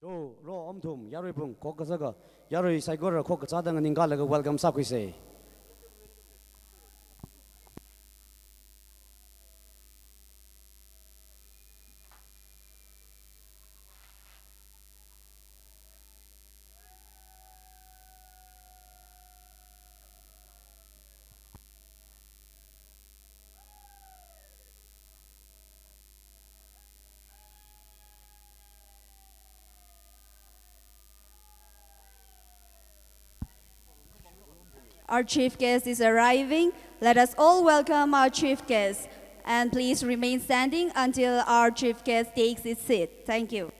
로 엄툼 야로이 붕 거기서가 야로이 사이거를 거기 자당은 인가라가 welcome 사퀴세. Our chief guest is arriving. Let us all welcome our chief guest. And please remain standing until our chief guest takes his seat. Thank you.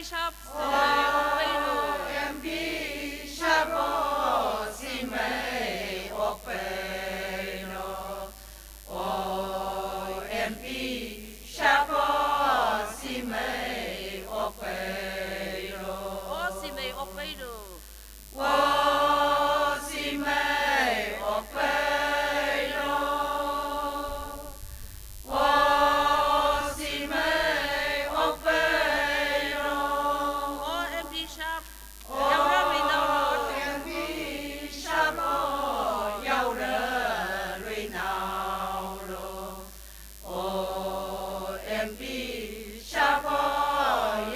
Bishop Opelo O Sime Opelo O MP Sharp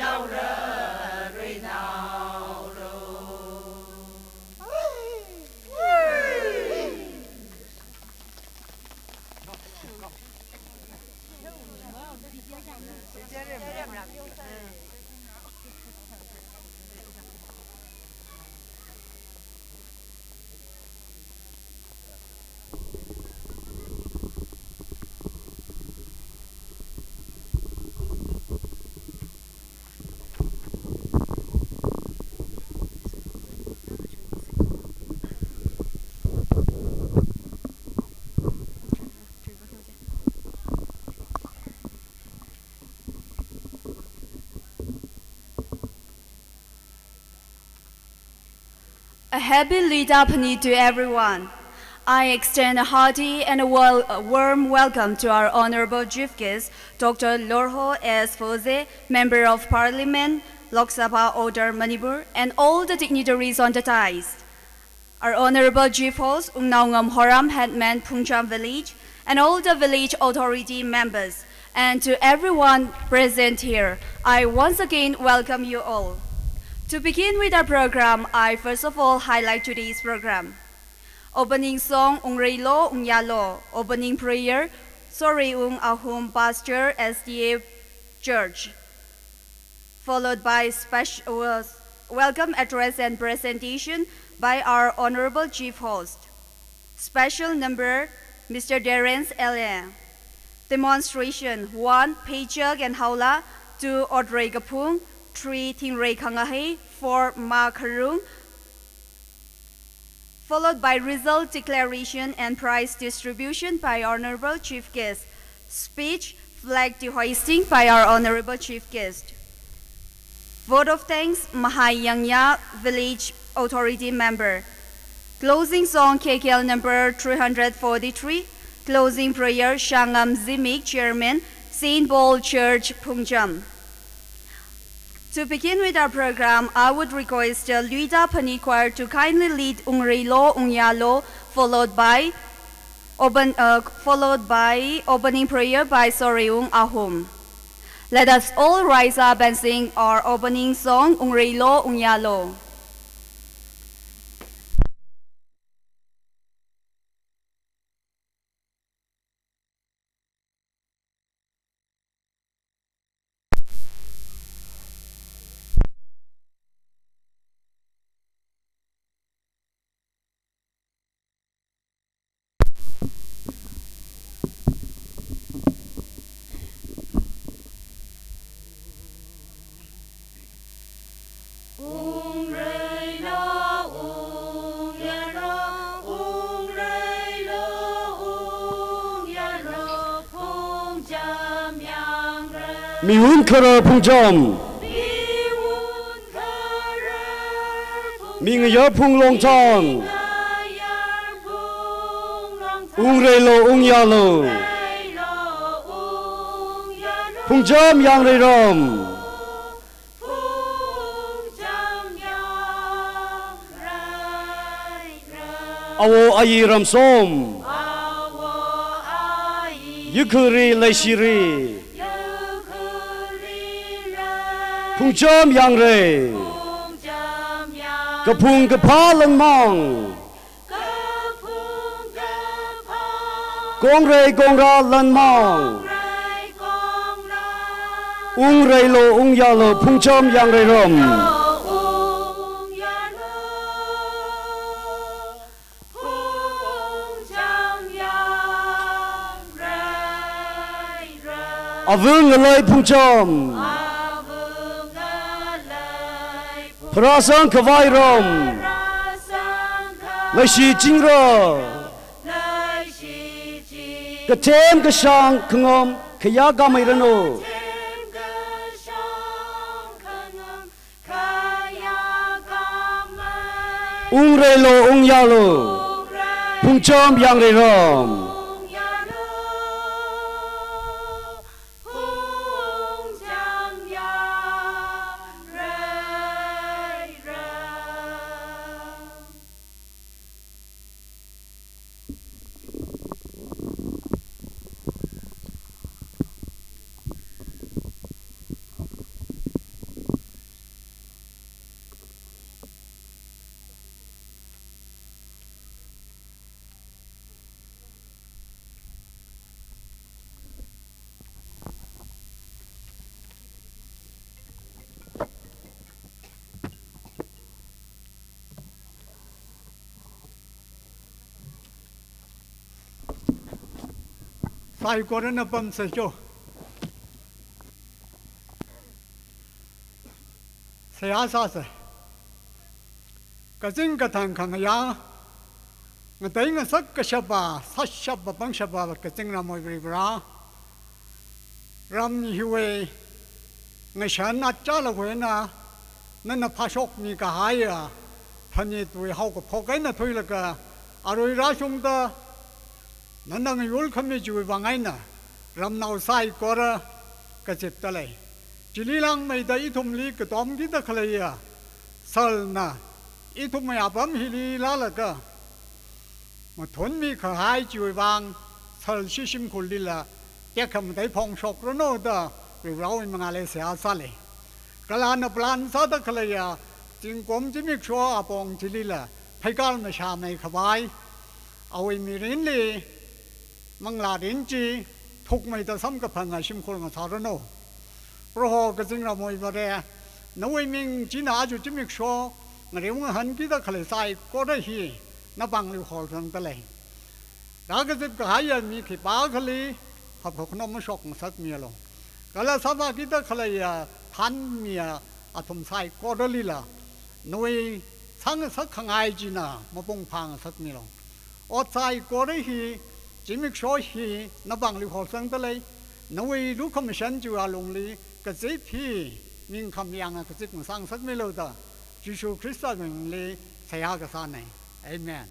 Giao ra Rui Nau Road A happy Lidapani to everyone. I extend a hearty and a warm welcome to our Honorable Chief Guest, Dr. Lorho S. Foze, Member of Parliament, Lok Sabha Order Manipur, and all the dignitaries on the dais. Our Honorable Chief Host, Ungnaungam Horam Headman Pungcham Village, and all the village authority members, and to everyone present here, I once again welcome you all. To begin with our program, I first of all highlight today's program. Opening song, Ung Reilo, Ung Yalo. Opening prayer, Sorry Ung Ahum Pastor SDA Church. Followed by special welcome address and presentation by our Honorable Chief Host. Special number, Mr. Terence Ellen. Demonstration, 1. Paycheck and Haula, 2. Audrey Kapung, 3. Tingray Kangahe, 4. Ma Karung, followed by result declaration and prize distribution by Honorable Chief Guest. Speech, flag hoisting by our Honorable Chief Guest. Vote of thanks, Mahayangya Village Authority Member. Closing song, KKL number 343. Closing prayer, Shangam Zimik, Chairman, St. Paul Church, Pungjam. To begin with our program, I would request the Luida Pani Choir to kindly lead Ung Reilo, Ung Yalo, followed by opening prayer by Soreung Ahum. Let us all rise up and sing our opening song, Ung Reilo, Ung Yalo. Miun Kara Pungjam, Ming Yer Pung Long Tong, Ung Reilo, Ung Yalo, Pungjam Yang Ram, Awo Ayi Ram Som, Yukuri Leishiri. Pungjam Yang Re, Kapung Kapa Lang Mong, Gong Re Gong Ra Lan Mong, Ung Reilo, Ung Yalo, Pungjam Yang Re Ram. Avung Alai Pungjam. พระสังฆวายรมไม่ชีจริงรอกระเทมกระชองขงมขยากาไม่ระโนอุงเรโลอุงยาโลพุงจอมยังเรรอมใส่ก่อนนะปั๊มใส่โจเสียซาเสกจิงกระทังขังยาเงาแต่งสักกษบาสัชบบังชบากจิงรำมวยบริบรารำฮิเวเงฉันอาจารย์ละเวนะนั่นพาชกมีกหายพันยี่ตัวเขาก็พกไอ้น่ะทุยละก็อร่อยราชงตานั่นนั่งยุลคำนี้ช่วยบางไงนะรำนาใส่ก็ระกระเจ็บตะเลยจิลีลังไม่ได้ทุ่มลีกตอมที่ตะเคลียสัลนะอีทุ่มไม่อาบมฮิลีลาละก็มาทนมีขายช่วยบางสัลชิชิมคุลีละแกคำได้พองชกระโนดาหรือเราไม่มาเลยเสียสัลเลยกลานปลานซาตะเคลียจึงกรมจะมีชัวอาปองจิลีละให้การมาชาไม่ขบายเอาไว้มีรินลีมังลาดินจีทุกไม่แต่ซ้ำกับพังอาชิมคนกับสารโนเพราะhọก็จึงเราไม่บาร์น้อยมิงจีน่าจุดจิมิกชัวเรื่องหันกิดขลุ่ยใส่ก็ได้ฮีนับบังลิขอทั้งตะเลยแล้วก็จะกหายมีขีปาขลุ่ยขับขนมมาชกสักเมียลงก็แล้วสาบกิดขลุ่ยทันเมียอาทมใส่ก็ได้ลีละน้อยทั้งสักขังไอจีน่ามาปงพังสักเมียลงอดใส่ก็ได้ฮีจิมิกชัวฮีนับบังลิขอทั้งตะเลยน้อยรู้คำฉันจูอาลงลีก็จะพี่มิงคำยังก็จะมึงสร้างสักไม่รู้ต่อยิสูคริสต์มึงเลยใช้ยากระสานไหนเอเมน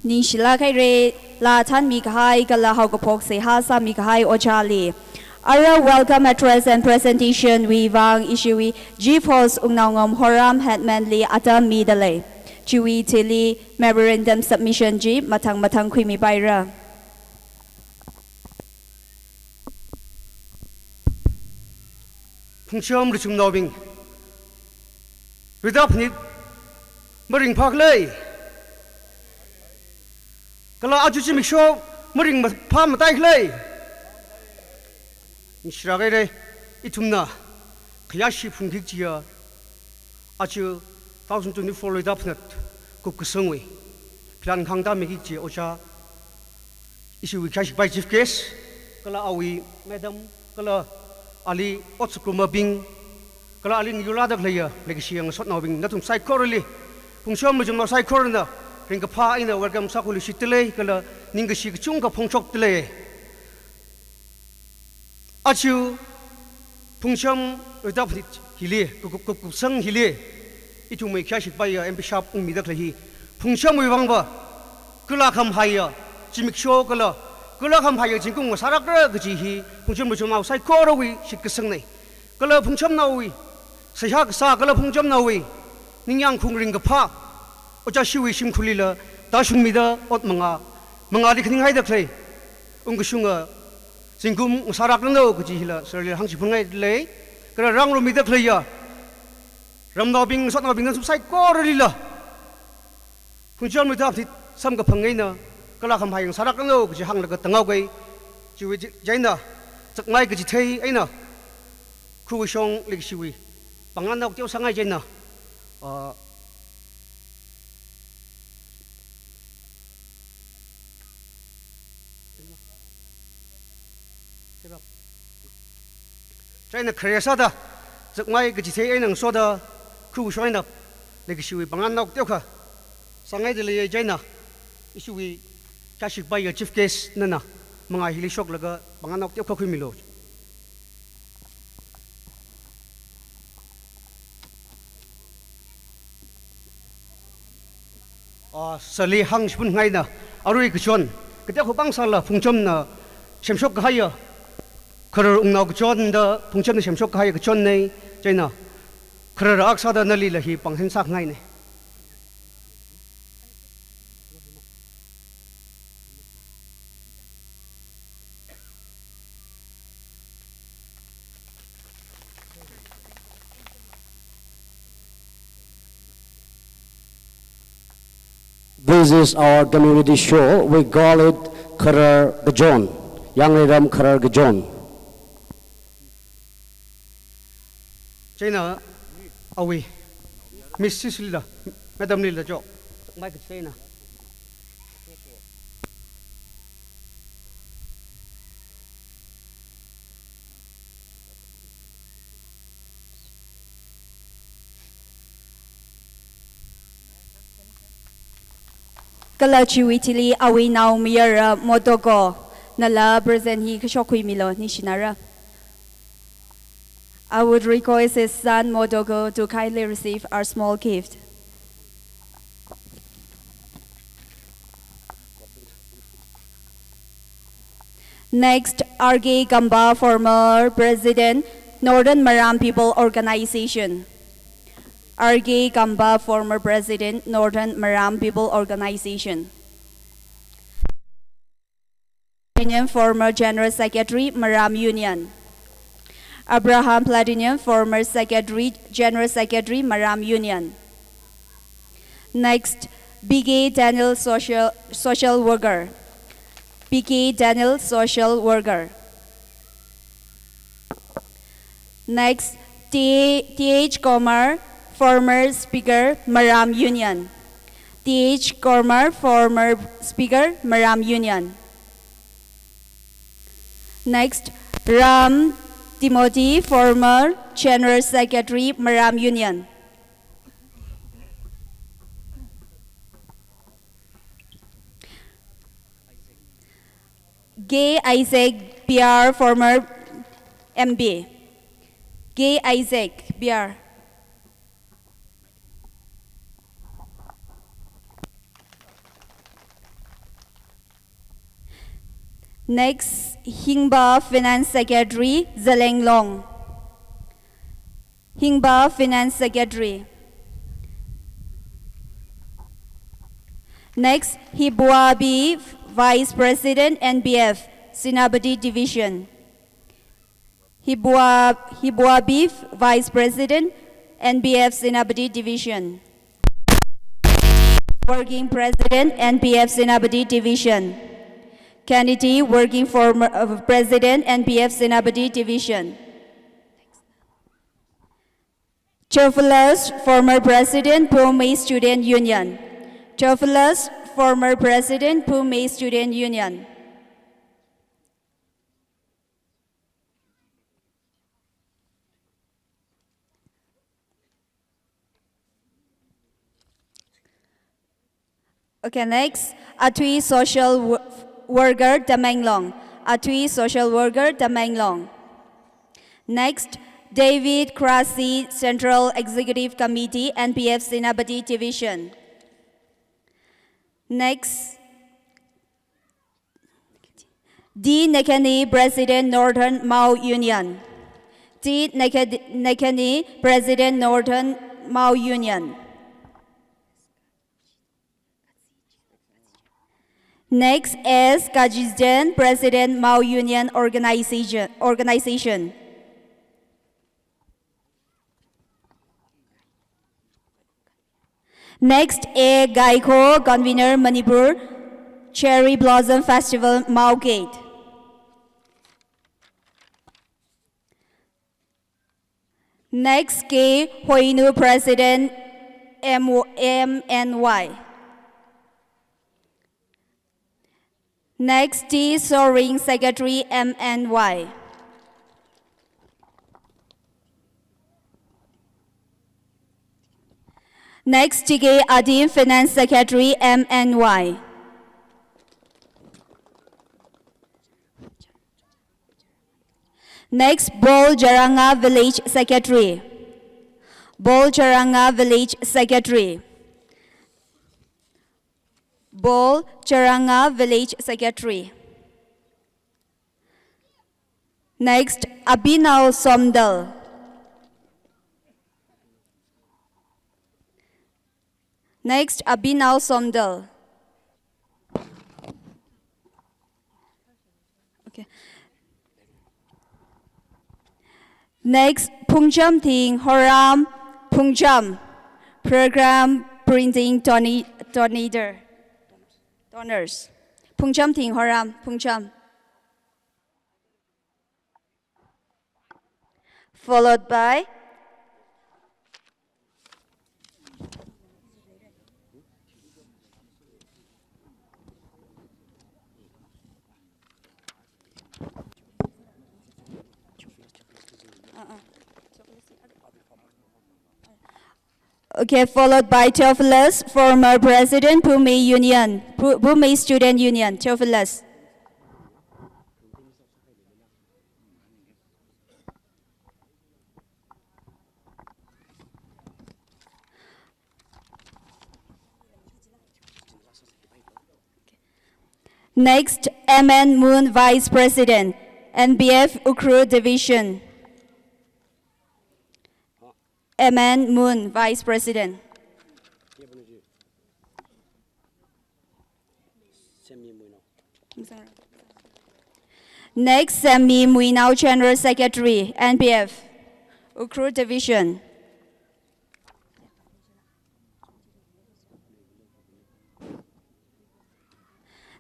นิชลาไคเรลาท่านมีกายกัลลาฮากพกเสหาสามีกายโอชาลี Our welcome address and presentation we vang issuwi GFOS ungnangom horam hetmanli atam midale Chewi tili memorandum submission G matang kwimi baira Phungchom richum nobing Widap nit Maring pak lay Kala aju chimik show Maring pa matai lay Nishra gai re Itumna Kayashi phungkik jia Aju 1024 Widap nat Kup kusungwe Plan khangda mekik jia ocha Isu wikash by chief case Kala awi madam Kala Ali otsukuma bing kala ali niyulada klaya lagi siang sot nawing natum sai korli pungshom mujum na sai korna ring ka pha ina welcome sakuli sitle kala ninga si chung ka phongchok tle achu pungshom udap hili kup sang hili itu mai kya shik bai mp sharp umi da klahi pungshom wi wangba kala kham haya chimik sho kala 그러 한 파여 진공 사락을 그지히 풍점 좀 나오 사이코로위 식성네 그러 풍점 나오위 사샤사 그러 풍점 나오위 닝양 풍링 그파 어차 시위 심쿨리라 다shum니다 옷망아 망아리 그닝 하이다 클레 웅그슝아 진공 사락을 나오 그지히라 설리 항시 풍아이 레 그러 랑로 미다 클레야 람나빙 솥나빙은 사이코로리라 풍점 미다 삼가 풍아이나 그라 한 파영 사락로 그지 항르가 등하고이 지위 자이나 적마이 그지 태이 아이나 쿠우숑 릭시위 방안나고 tiêu 상하이 자이나 자이나 크레사다 giấc mai cái chỉ thấy anh nằng so da khu xoay nạp để cái suy bằng ăn nọc tiêu khả sáng ngày thì lấy chơi nè cái suy cha ship bay ở chief case nè nè mà ngày hili shock là cái bằng ăn nọc tiêu khả khui milo xử lý hàng spun ngay nè ở đây cái chọn cái tiêu khả băng sang là phùng châm nè xem shock cái hay à khờ ung nào cái chọn đó phùng châm nè xem shock cái hay cái chọn này chơi nè khờ ra aksa da nali là hi bằng hen sak ngay này This is our community show. We call it Karar Gajon, Yang Ram Karar Gajon. chơi nè awi Mrs. Lila Madam Lila cho mai cái chơi nè Kalachi witili awi now miyara motogo nala present hi kashokui milo nishinara. I would request his son Modogo to kindly receive our small gift. Next, RG Gamba, former president, Northern Maram People Organization. RG Gamba, former president, Northern Maram People Organization. Former General Secretary, Maram Union. Abraham Platinum, former Secretary, General Secretary, Maram Union. Next, B.K. Daniel, social worker. B.K. Daniel, social worker. Next, T.H. Komar, former Speaker, Maram Union. T.H. Komar, former Speaker, Maram Union. Next, Ram Timothy, former General Secretary, Maram Union. Gay Isaac Biar, former MB. Gay Isaac Biar. Next, Hingba Finance Secretary, Zaleng Long. Hingba Finance Secretary. Next, Hibuabi Vice President, NBF, Sinabadi Division. Hibuabi Vice President, NBF, Sinabadi Division. Working President, NBF, Sinabadi Division. Kennedy, working for President, NPF Sinabadi Division. Theophilus, former President, Pumei Student Union. Theophilus, former President, Pumei Student Union. Okay, next, Atui Social Worker, Tamenglong. Atui Social Worker, Tamenglong. Next, David Krasi, Central Executive Committee, NPF Sinabadi Division. Next, D. Nekani, President, Northern Mao Union. D. Nekani, President, Northern Mao Union. Next is Kajizden, President, Mao Union Organization. Next, A. Gaiko, Convener, Manipur, Cherry Blossom Festival, Mao Gate. Next, K. Hoinu, President, MNY. Next, T. Soring, Secretary, MNY. Next, TK Adim, Finance Secretary, MNY. Next, Bol Jaranga Village Secretary. Bol Jaranga Village Secretary. Bol Jaranga Village Secretary. Next, Abhinav Somdal. Next, Abhinav Somdal. Okay. Next, Pungjam Thing Horam Pungjam. Program Printing Donors. Pungjam Thing Horam Pungjam. Followed by followed by Theophilus, former president, Pune Student Union, Theophilus. Next, MN Moon, Vice President, NBF Ukru Division. MN Moon, Vice President. Next, Sami Muinao, General Secretary, NBF Ukru Division.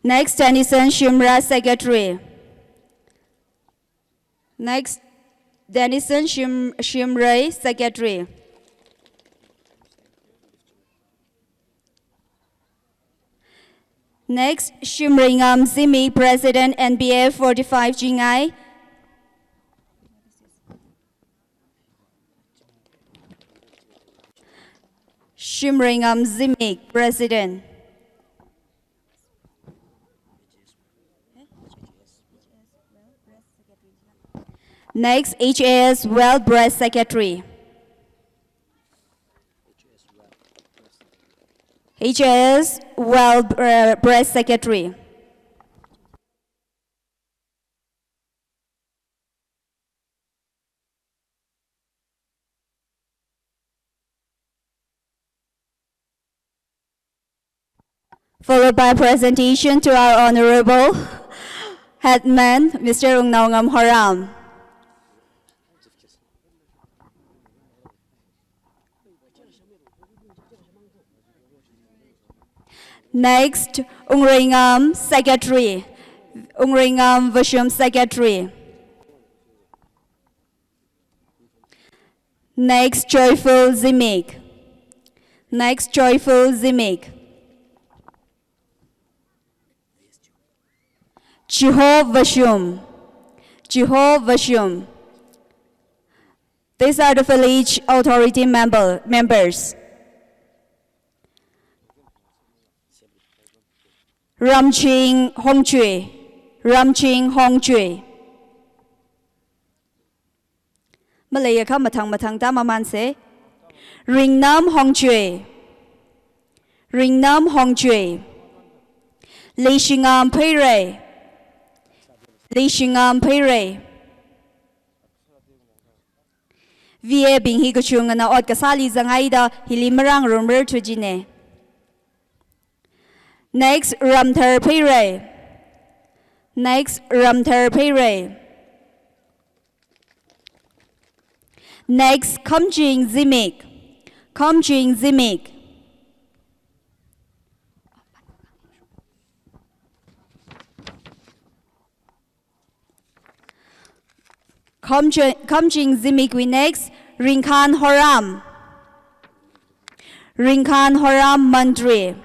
Next, Denison Shimra, Secretary. Next, Denison Shimray, Secretary. Next, Shimringam Zimi, President, NBA 45 Jingai. Shimringam Zimi, President. Next, HAS Well Breast Secretary. HAS Well Breast Secretary. Followed by presentation to our Honorable Headman, Mr. Ungnaungam Horam. Next, Ungringam Secretary, Ungringam Vashum Secretary. Next, Joyful Zimik. Next, Joyful Zimik. Jiho Vashum. Jiho Vashum. These are the village authority members. Ramching Hongchui. Ramching Hongchui. Malaya ka matang ta maman se. Ringnam Hongchui. Ringnam Hongchui. Leishingam Pere. Leishingam Pere. VA Bing Hikuchung na Ot Kasali Zangaida Hilimarang Rumber Tujine. Next, Ramthar Pere. Next, Ramthar Pere. Next, Kamjing Zimik. Kamjing Zimik. Kamjing Zimik we next, Ringkhan Horam. Ringkhan Horam Mandri.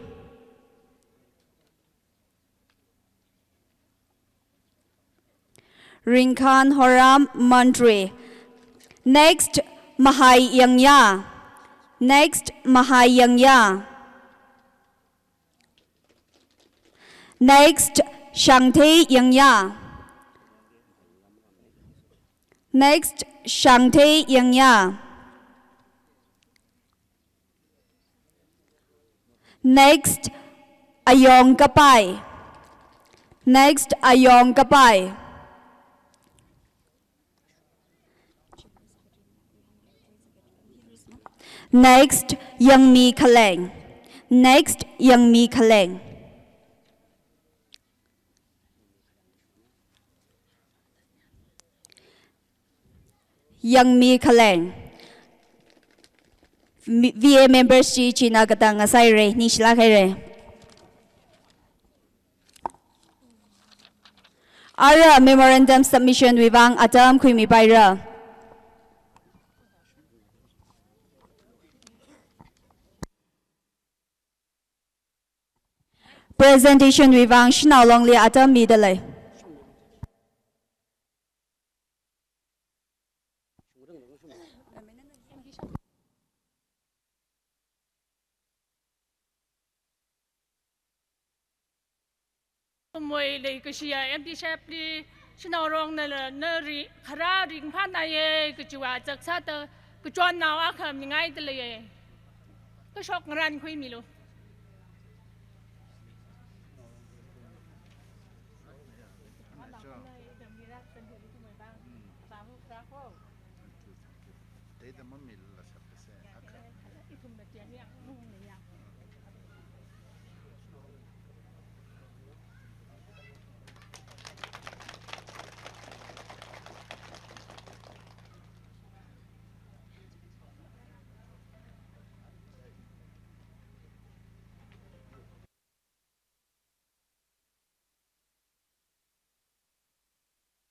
Ringkhan Horam Mandri. Next, Mahai Yangya. Next, Mahayangya. Next, Shangte Yangya. Next, Shangte Yangya. Next, Ayong Kapay. Next, Ayong Kapay. Next, Young Mi Kaleng. Next, Young Mi Kaleng. Young Mi Kaleng. VA members si China katang asay re, ni sila kay re. Ara memorandum submission wibang atam kui mi bayra. Presentation wibang shinao long li atam mi dalay. Môi lấy cái gì em đi xếp đi xin nào rong này là nơi ri khara ring phát này cái chú à chắc sát cái chọn nào ác hầm như ngay từ lấy cái sọc ran khui mi luôn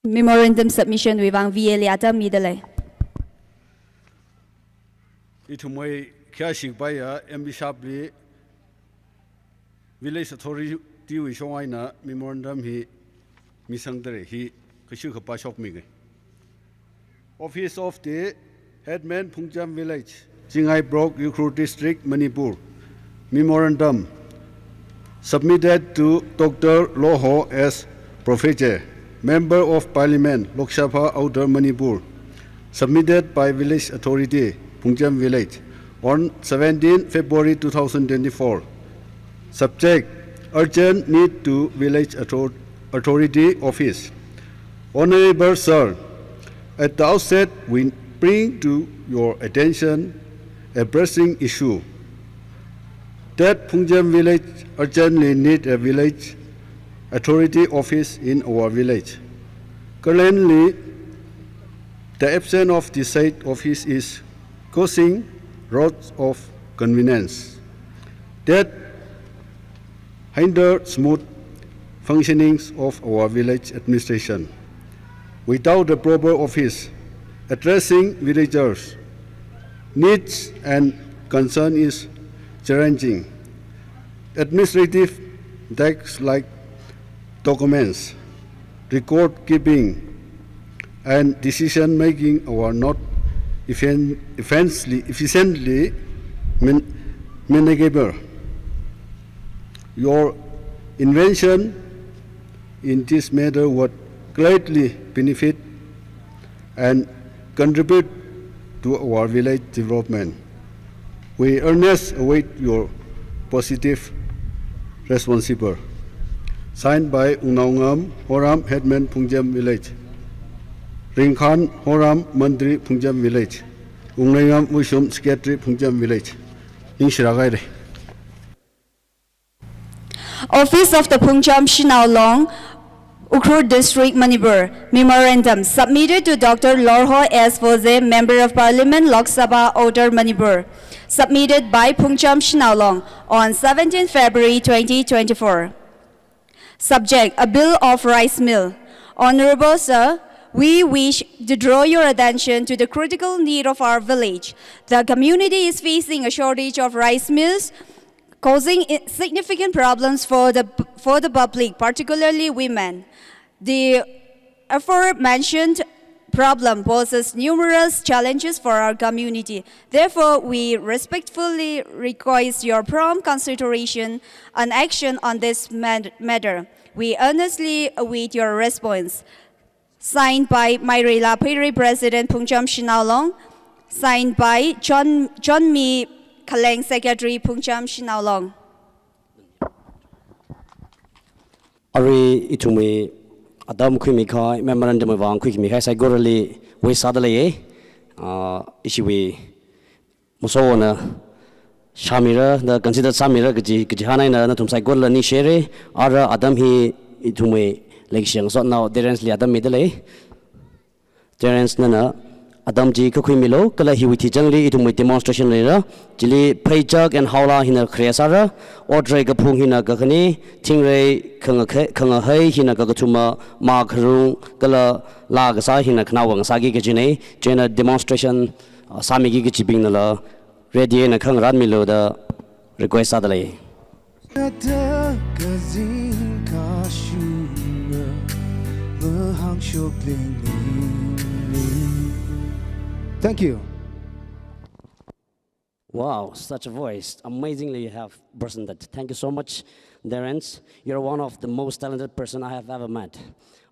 Memorandum submission wibang VA li atam mi dalay. Itumai kya shikbaya MB Shabli Village Authority wi shongaina memorandum hi misangdare hi kashu khapa shok mi Office of the Headman Phungjam Village Jingai Brok Ukhrul District Manipur memorandum submitted to Dr. Loho S. Professor Member of Parliament Lok Sabha Outer Manipur submitted by Village Authority Phungjam Village on 17 February 2024. Subject: urgent need to Village Authority Office. Honorable Sir, at the outset we bring to your attention a pressing issue that Phungjam Village urgently need a Village Authority Office in our village. Currently, the absence of the said office is causing lots of convenience that hinder smooth functioning of our village administration. Without a proper office addressing villagers' needs and concern is challenging. Administrative tasks like documents, record keeping, and decision making are not efficiently manageable. Your invention in this matter would greatly benefit and contribute to our village development. We earnestly await your positive responsible. Signed by Unnaungam Horam Headman Phungjam Village, Ringkhan Horam Mandri Phungjam Village, Unnaungam Mushum Secretary Phungjam Village. Inshiragaire. Office of the Phungjam Shinaolong, Ukhrul District, Manipur. Memorandum submitted to Dr. Lorho S. Foze, Member of Parliament, Lok Sabha, Outer Manipur. Submitted by Phungjam Shinaolong on 17 February 2024. Subject: a bill of rice mill. Honorable Sir, we wish to draw your attention to the critical need of our village. The community is facing a shortage of rice mills, causing significant problems for the public, particularly women. The aforementioned problem poses numerous challenges for our community. Therefore, we respectfully request your prompt consideration and action on this matter. We earnestly await your response. Signed by Mairela Piri, President Pungcham Shinaulong. Signed by John Mi Kaleng, Secretary Pungcham Shinaulong. Ari itumi Adam Kwimi Kai memorandum of Kwimi Kai Sagorali we Sadale Ishiwi Musona Shamira the considered Samira Gijana Natum Sagola Nishere Ara Adam he itume election so now Terence Adam Midale Terence Nana Adam Ji Kukwimilo Kala Hiwiti Jangli itume demonstration later Jili Paychak and Howla Hina Kriasara Ordre Gapung Hina Gakani Tingray Kangahai Hina Gagatuma Makarung Kala Lagasa Hina Knawang Sagi Gajine Jena demonstration Samigi Gijibinala Ready na Kang Radmilo the request Adale. Thank you. Wow, such a voice. Amazingly you have presented. Thank you so much, Terence. You're one of the most talented person I have ever met.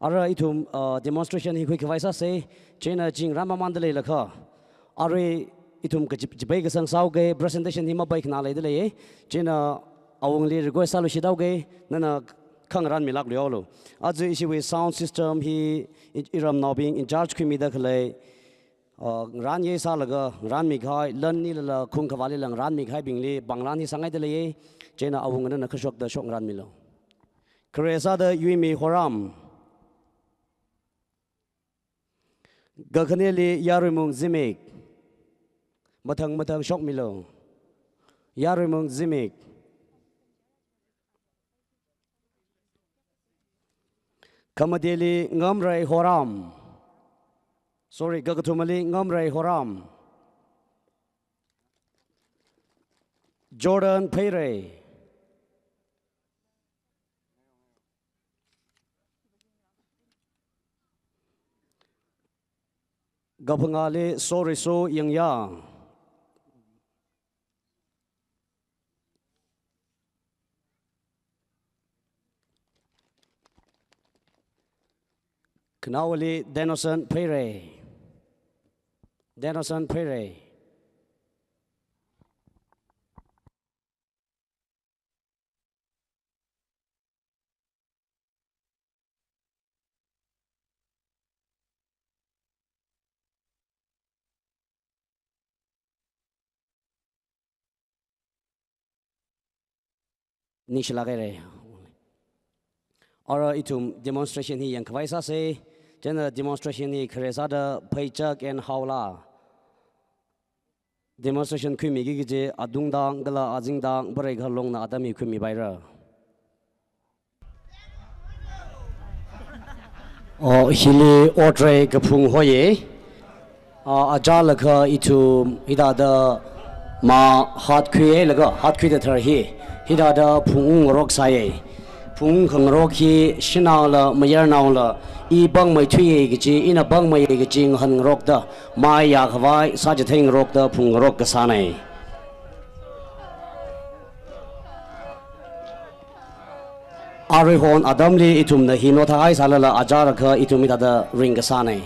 Ara itum demonstration hi quick vaisa say China Jing Ramamandale Laka. Are itum jibai sang sao ge presentation hi mabai khna le de China awongli request salu shidauge nana khangran milak liolo. Aju isi we sound system hi iram now being in charge khimi da khle ran ye sa laga ran mi khai lan ni la khung khawali lang ran mi khai bingli banglan hi sangai de le China awong na khashok da shok ran milo. Kresa da yuimi horam Gakhaneli yarumung zimik Matang shok milo yarumung zimik Kamadeli ngamrai horam sorry Gagatumali ngamrai horam Jordan Pere Gapangale sorry so yang yang Knawali Denosan Pere Denosan Pere Nishlagere Ora itum demonstration hi yang kwaisa se Jena demonstration hi Kresada Paychak and Howla demonstration khumi gi je adungdang gala ajingdang bare ghalong na adami khumi baira O hili otre kapung hoye ajalaka itum ida da ma hat khue laga hat khue da thar hi hida da phung rok saye phung khang rok hi shinaw la mayar naw la I bang mai thui gi chi ina bang mai gi ching han rok da ma ya khwai sa je theng rok da phung rok ka sa nai Arihon adamli itum na hino thai salala ajar kha itum ida da ring ka sa nai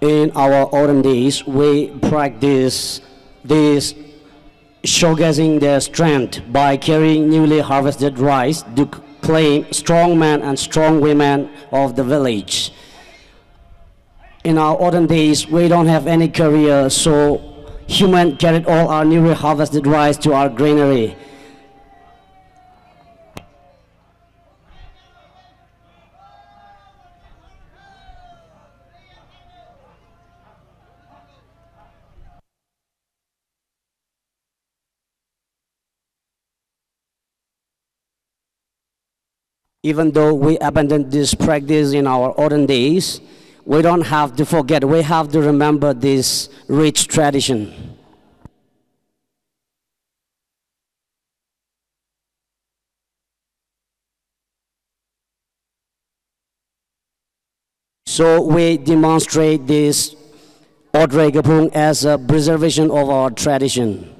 In our autumn days, we practice this showcasing their strength by carrying newly harvested rice claim strong men and strong women of the village. In our olden days, we don't have any career, so human carried all our newly harvested rice to our granary. Even though we abandoned this practice in our olden days, we don't have to forget, we have to remember this rich tradition. So we demonstrate this Odre Gapung as a preservation of our tradition.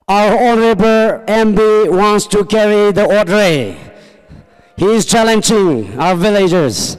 Our Honorable MB wants to carry the Odre. He is challenging our villagers.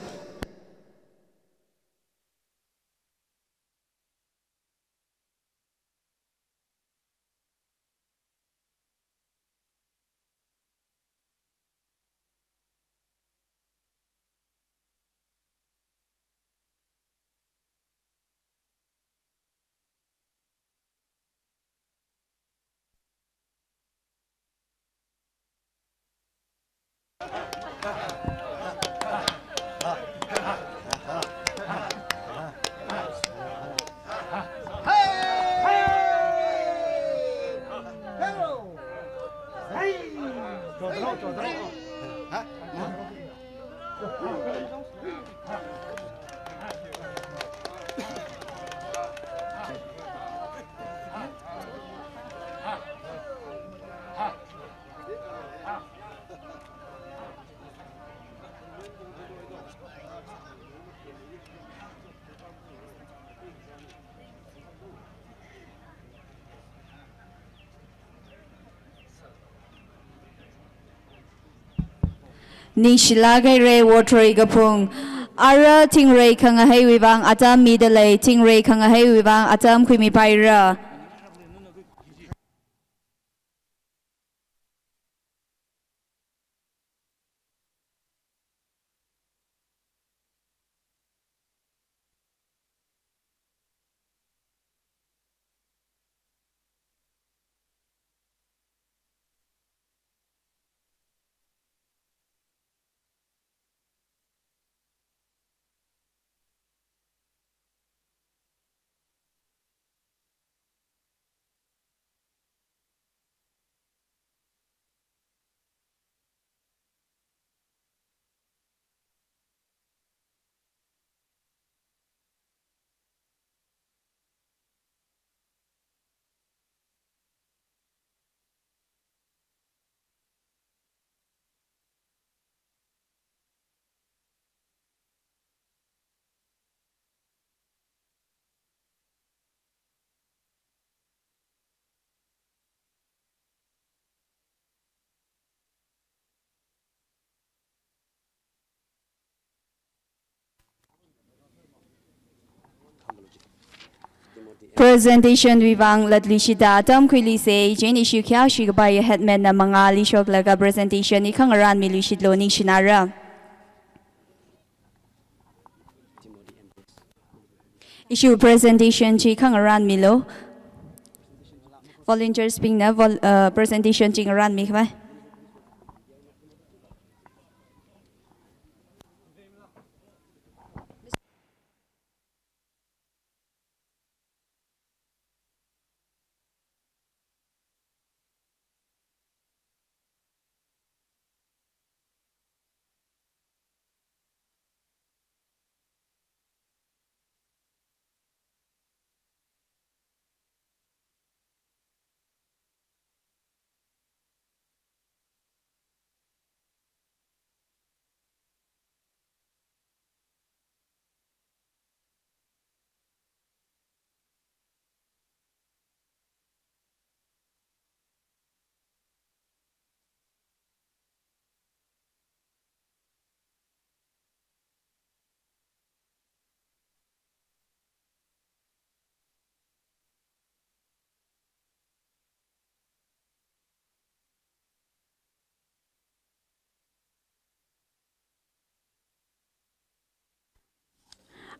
Nishilagai re watery gapung. Ara tingray kanga hay wibang atam midalay tingray kanga hay wibang atam kwimi paira. Presentation wibang latlisida atam kwili se jeni shukya shigabay headman na mga lishok laga presentation ni kangaran milishidlo ni shinara. Issue presentation chi kangaran milo. Volunteers ping na presentation chi kangaran mi kaba.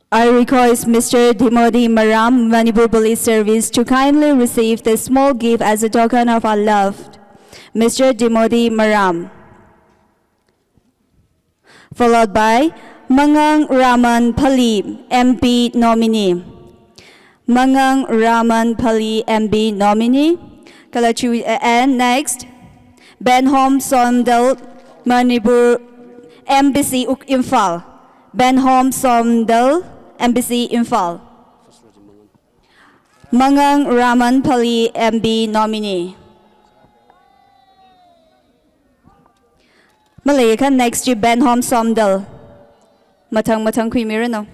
I request Mr. Dimodi Maram, Manipur Police Service, to kindly receive this small gift as a token of our love. Mr. Dimodi Maram. Followed by Mangang Raman Pali, MP nominee. Mangang Raman Pali, MP nominee. And next, Benhom Somdal, Manipur, Embassy Imphal. Benhom Somdal, Embassy Imphal. Mangang Raman Pali, MP nominee. Malaysia next to Benhom Somdal. Matang Queen Mirano.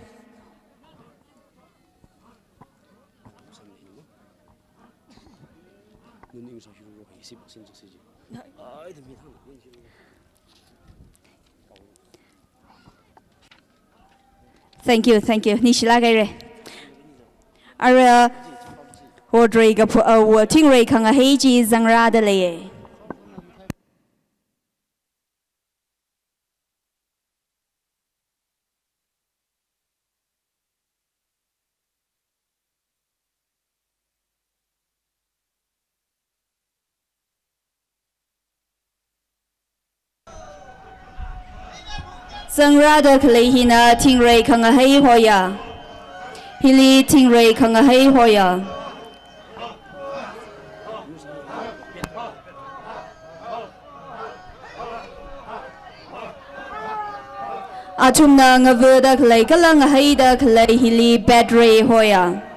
Thank you. Nishila Gaire. Ara Rodrigo Tingray Kanga Heiji Zangra de Leye. Zangra de Kalehina Tingray Kanga Hei Hoya. Hili Tingray Kanga Hei Hoya. Atumna Ngavada Kalay Kalang Haida Kalay Hili Badre Hoya.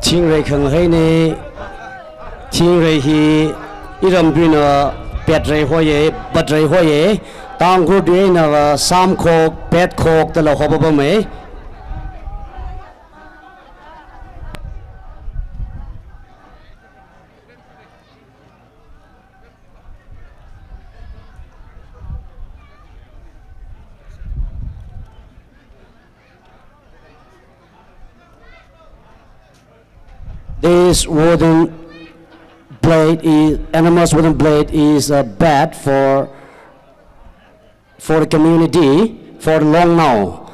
Tingray Kang Hei ni Tingray hi iram bina Petre Hoye, Batre Hoye, Tang Gurdue na Sam Kok, Pet Kok, the Hobabame. This wooden blade is animal's wooden blade is bad for the community for long now.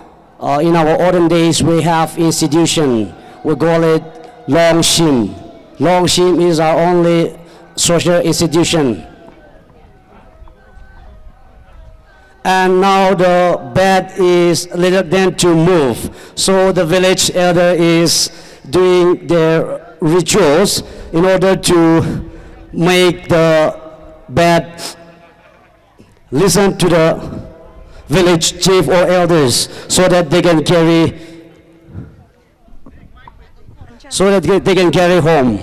In our olden days, we have institution. We call it Long Shim. Long Shim is our only social institution. And now the bed is little than to move. So the village elder is doing their rituals in order to make the bed listen to the village chief or elders so that they can carry home.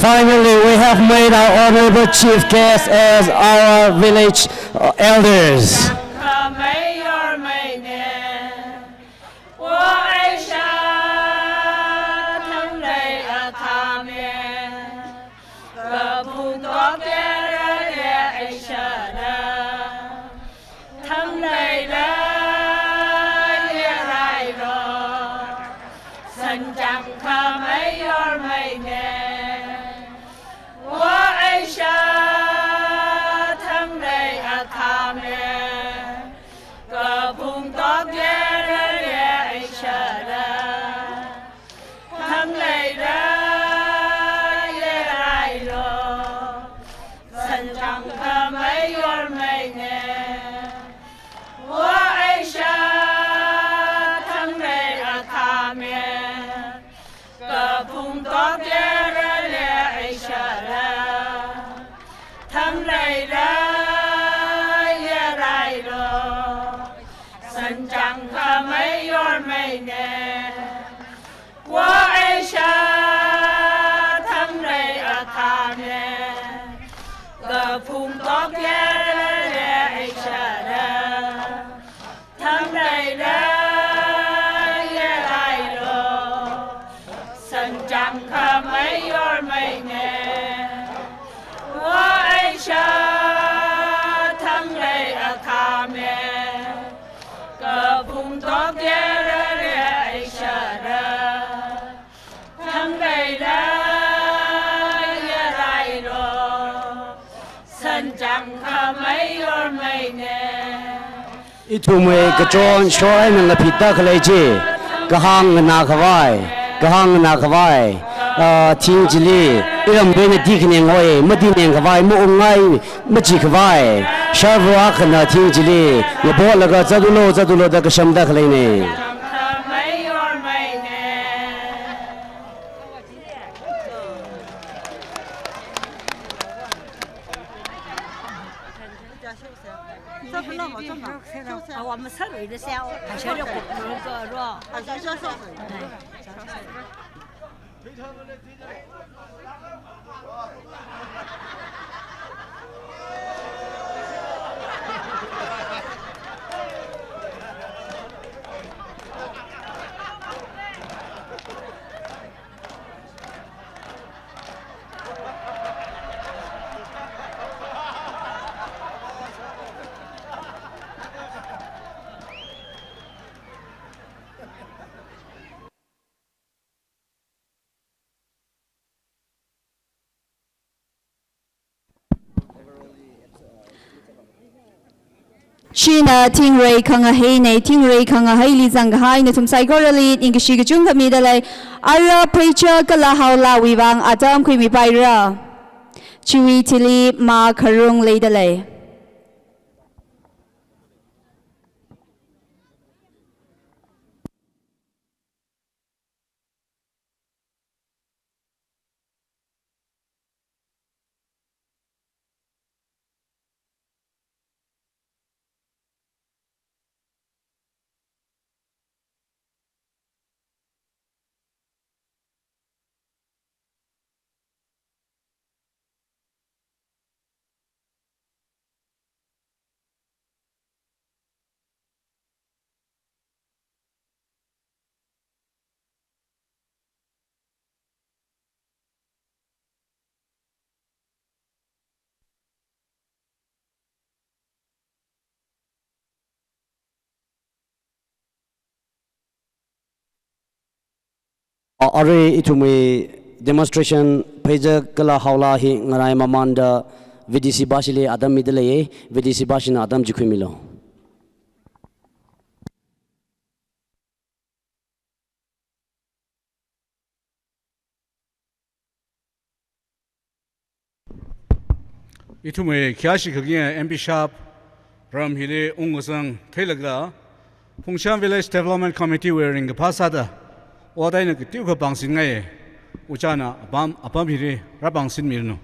Finally, we have made our honorable chief guest as our village elders. chẳng khờ mấy or mấy nè Itumwe kachon shoy nang lapita khaleji kahang na khawai thing jili iram bene dikne ngoi madi neng khawai mu ngai machi khawai sharwa khana thing jili yabo laga zadulo da kasham da khalaine chẳng khờ mấy or mấy nè我们村里的小，还学着那个是吧？Shina Tingray Kangahene, Tingray Kangahili Zanghai, Natum Saigorali, Ingishigajunga Midale, Ara Preacher Kalahaula Wivang, Adam Kwimi Paira, Chui Tili Ma Karung Ladale. Are itume demonstration page kala hawla hi ngarai mamanda VDC basile adam midle VDC basina adam jikhumilo Itume kyashi kagye MP Sharp Ram Hile Ungusang Telagla Pungshan Village Development Committee wearing pasada Wadai na kitiu ka bangsin ngay uchana apam hire rabangsin mirno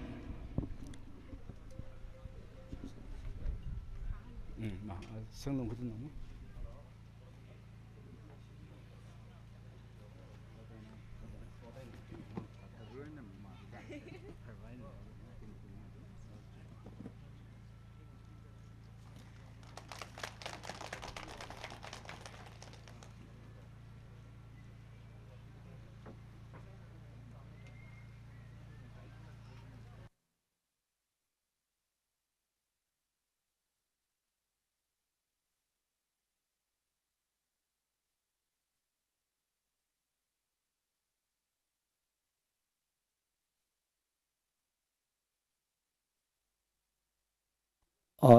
sanglong kutu no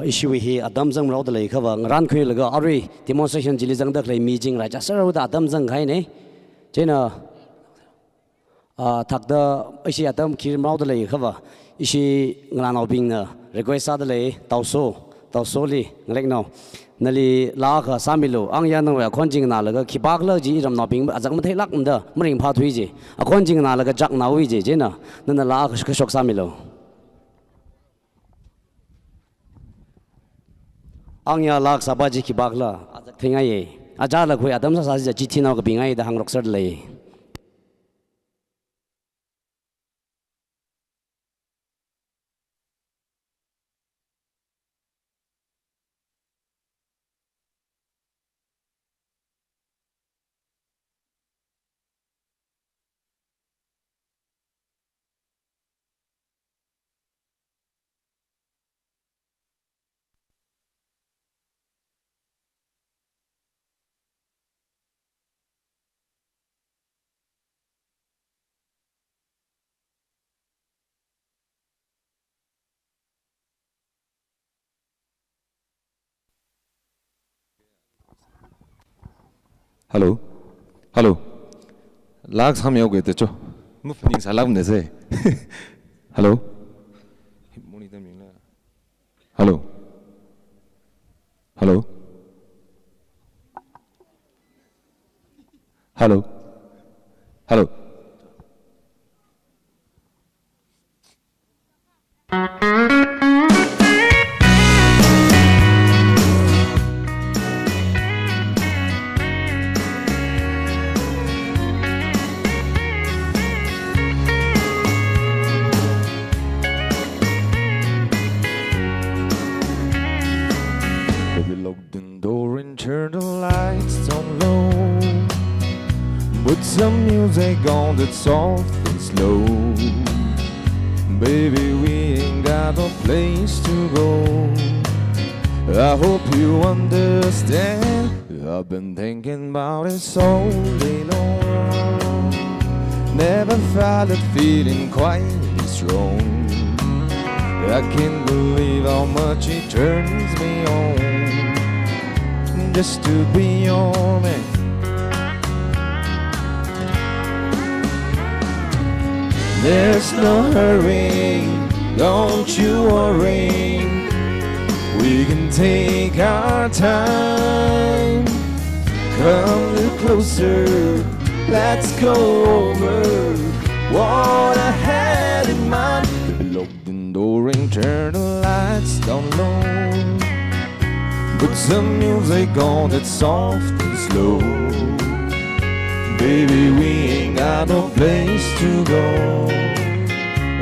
issue hi adam jang raw da lei khawa ngaran khoi laga ari demonstration jili jang dak lei meeting ra ja sar da adam jang khai ne chena thak da isi adam khir raw da lei khawa isi nglan aw bing na request da lei tawso li nglek no nali la kha samilo ang ya no khon jing na laga khibak la ji ram na bing ajak ma thai lak da mring pha thui ji khon jing na laga jak na wi ji jena na la kha shok samilo Angya lak sabaji ki bakla ajak thingai ye ajala khoi adam sa sa ji thina ka bingai da hang roksar lei Hello. Hello. Lag ham yo gete cho. Mu phning sa lag ne se. Hello. Moni da ming la. Hello. Hello. Hello. Hello. Baby, lock the door and turn the lights down low. Put some music on that's soft and slow. Baby, we ain't got no place to go. I hope you understand. I've been thinking about it so long. Never felt that feeling quite this strong. I can't believe how much it turns me on just to be your man. There's no hurry, don't you worry. We can take our time. Come a little closer, let's go over what I had in mind. Lock the door and turn the lights down low. Put some music on that's soft and slow. Baby, we ain't got no place to go.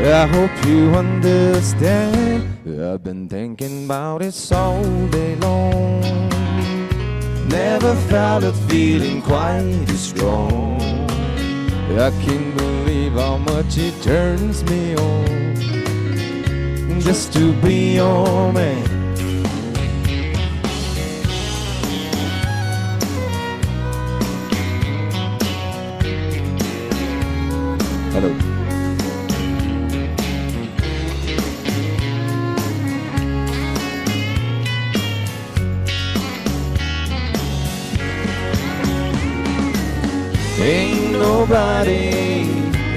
I hope you understand. I've been thinking about it all day long. Never felt a feeling quite as strong. I can't believe how much it turns me on just to be your man. Hello. Ain't nobody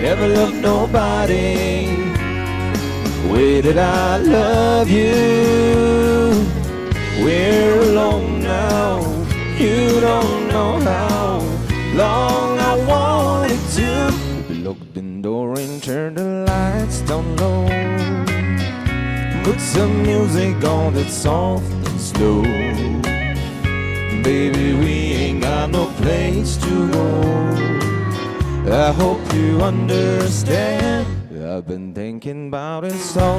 ever loved nobody the way that I love you. We're alone now, you don't know how long I wanted to. Lock the door and turn the lights down low. Put some music on that's soft and slow. Baby, we ain't got no place to go. I hope you understand. I've been thinking about it so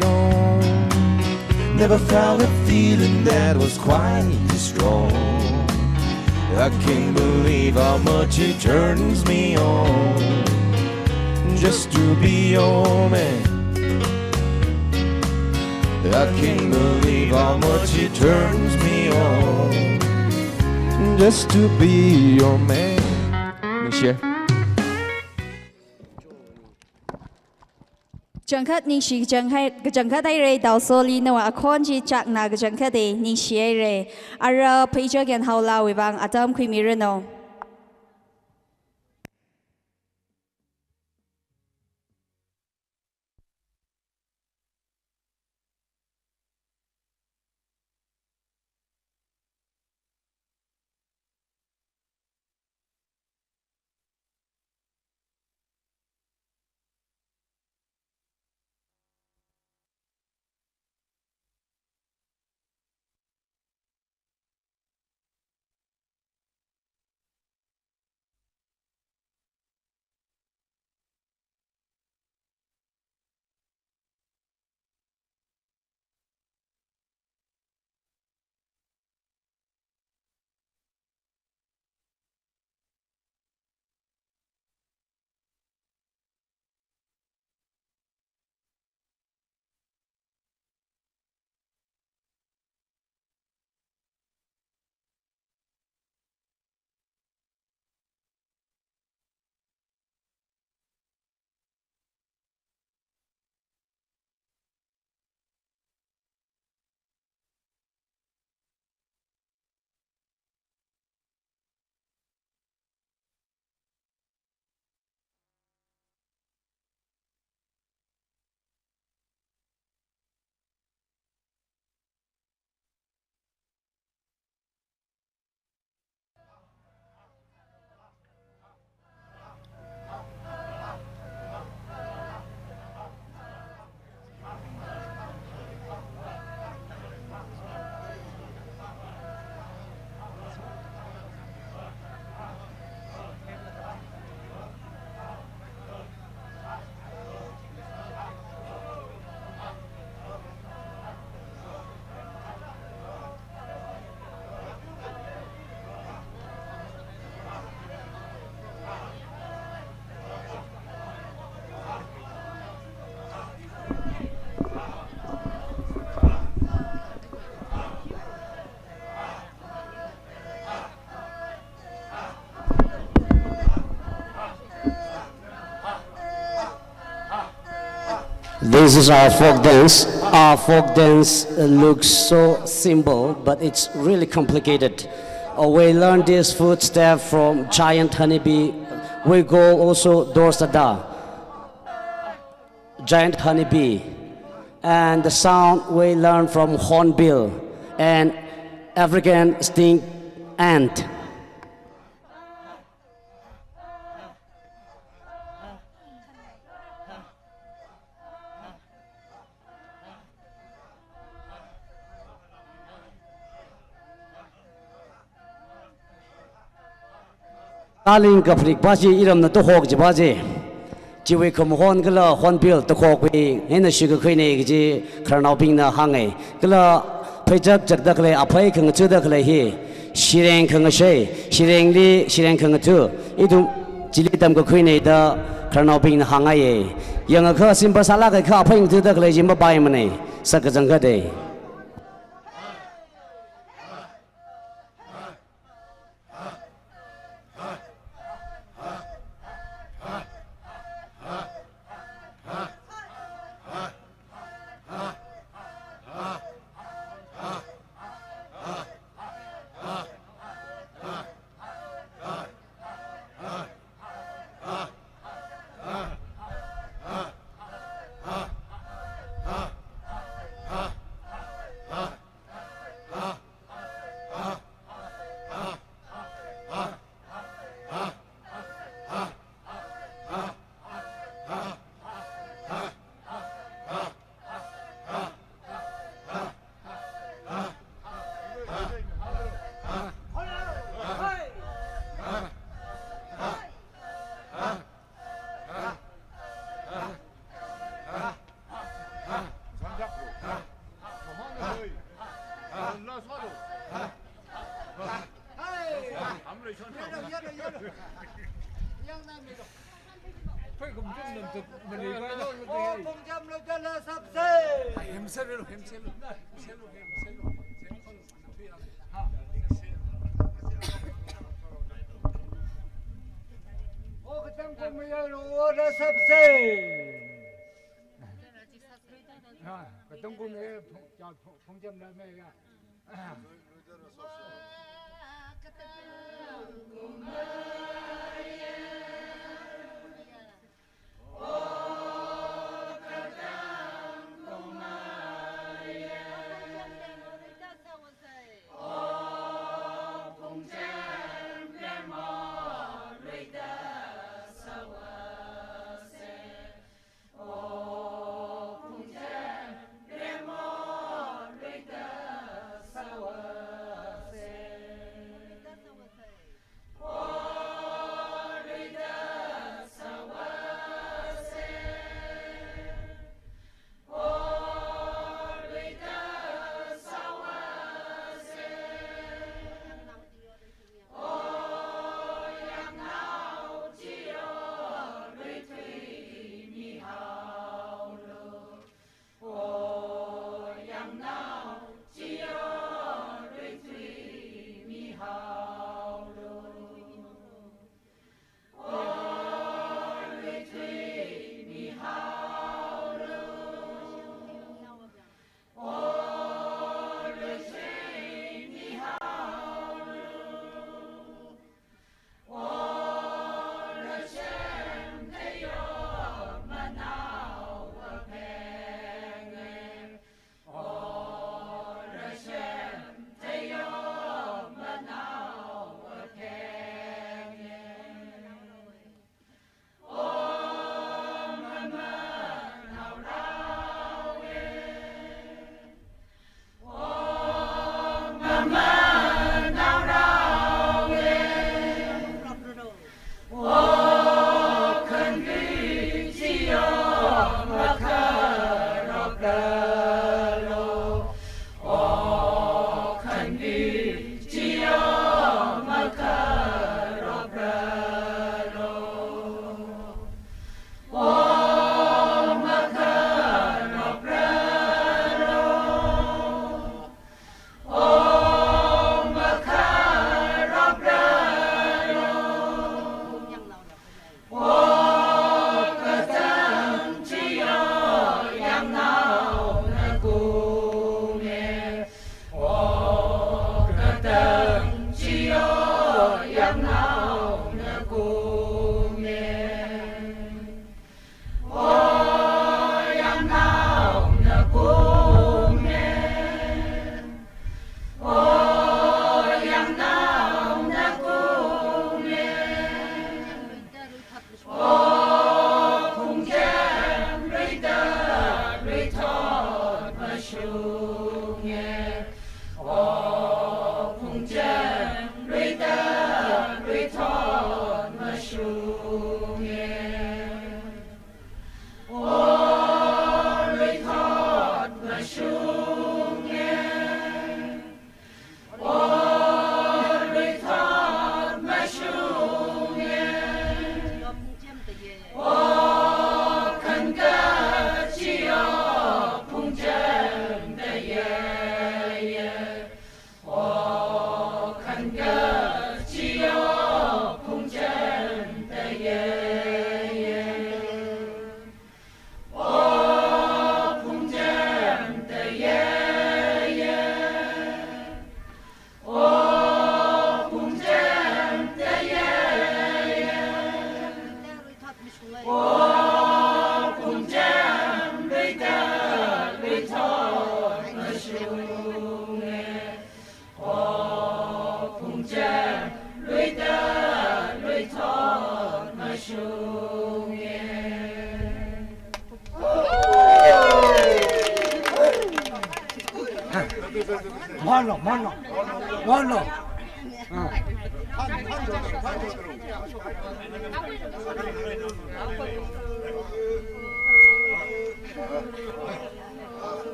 long. Never felt a feeling that was quite as strong. I can't believe how much it turns me on just to be your man. I can't believe how much it turns me on just to be your man. Share. Chẳng khát ninh sĩ chẳng khát ai rê đào số lý nâu à khôn chỉ chắc nà cái chẳng khát đi ninh sĩ ai rê à ra bây giờ gần hậu lao vang à tâm khuy mi rê nâu. This is our folk dance. Our folk dance looks so simple, but it's really complicated. We learn this footstep from giant honeybee. We go also Dorsada, giant honeybee. And the sound we learn from hornbill and African sting ant. Darling kaprik baji iram na to hok ji baji jiwe khom hon gala hon bil to khok we hena shiga khine ji kharnau ping na hangai gala phaijak jakdak le aphai khang chudak le hi shireng khang she shireng li shireng khang chu idum jili tam ko khine da kharnau ping na hangai yang kha simba sala ka kha aphai chudak le jimba bai mane sak jang ga de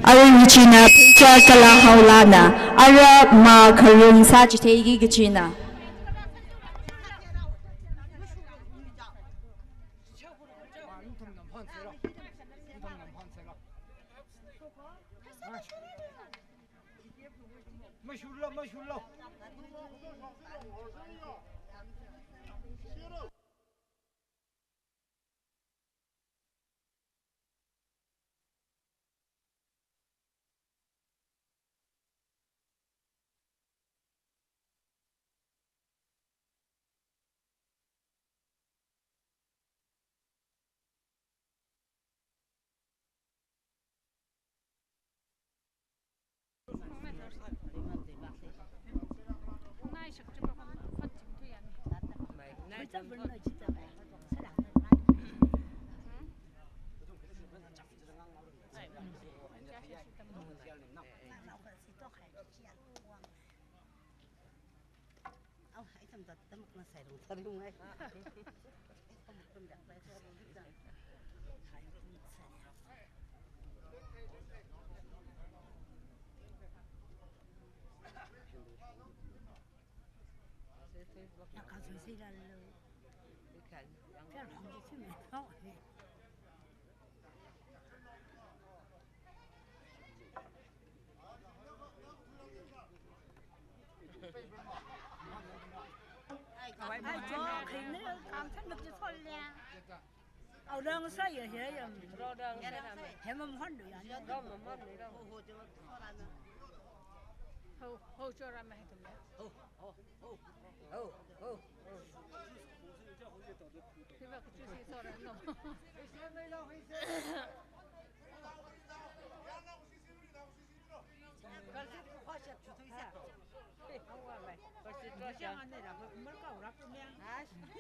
Ara Regina Peter Kalahaulana, Ara Ma Karun Sajitegi Gachina.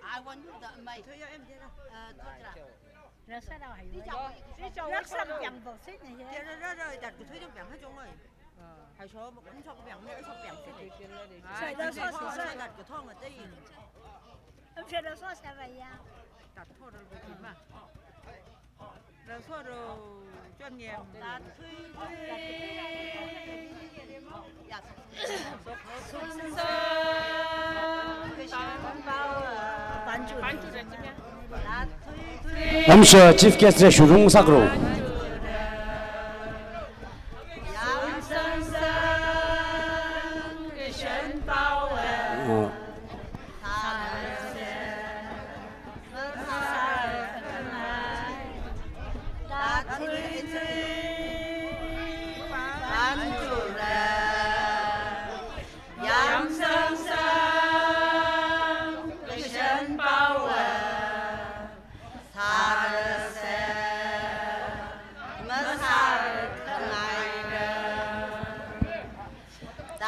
I want you to mày thôi em thế nào nó sẽ đâu hay nó sắp chẳng bỏ xích này thế rồi đặt cái thuê trong bảng hết trong rồi hay số một cũng cho cái bảng nữa cho bảng thì sai đó sai đặt cái thong ở đây em sẽ đó sai vậy à đặt thôi rồi bị mà rồi thôi rồi cho nhiều đặt I'm sure Chief Guest Shurung Sakro.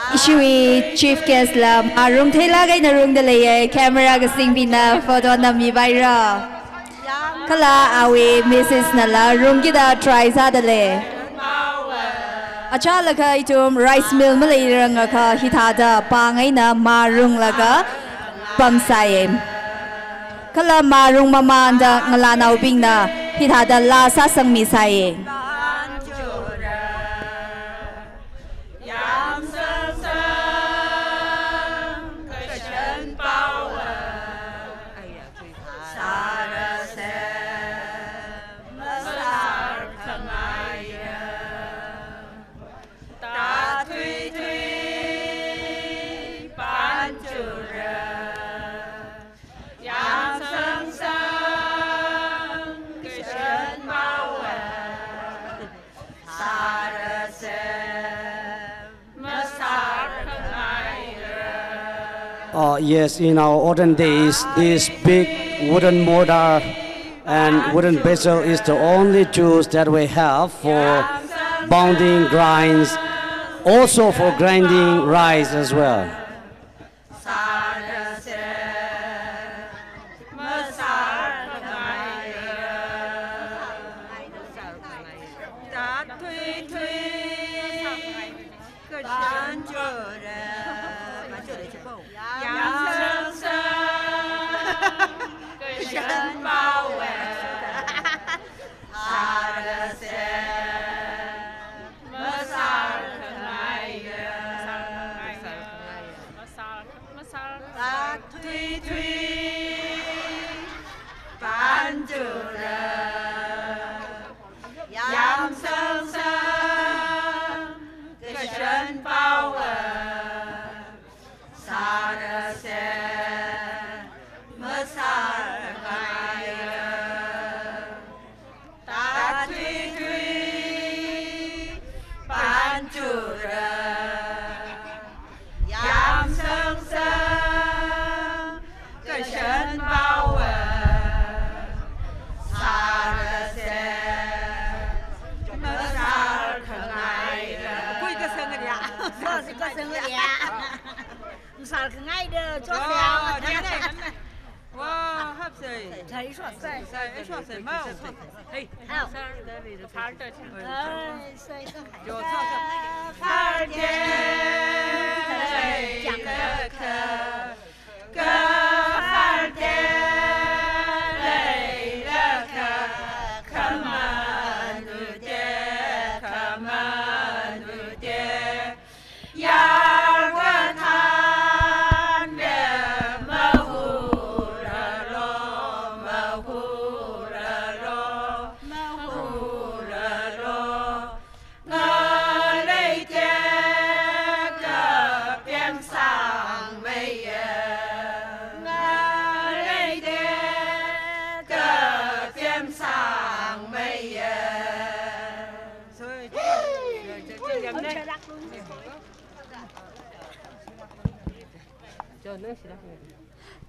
Ishui chief guest la room thela gai na room de le camera ga sing bina photo na mi bai ra kala awe Mrs Nala room ki da try sa de le acha la ka itum rice mill ma le rang ka hita da pa ngai na ma room la ka pam sai kala ma room ma man da ngala nau bing na hita da la sa sang mi sai Yes, in our olden days, this big wooden mortar and wooden pestle is the only tools that we have for pounding grinds, also for grinding rice as well.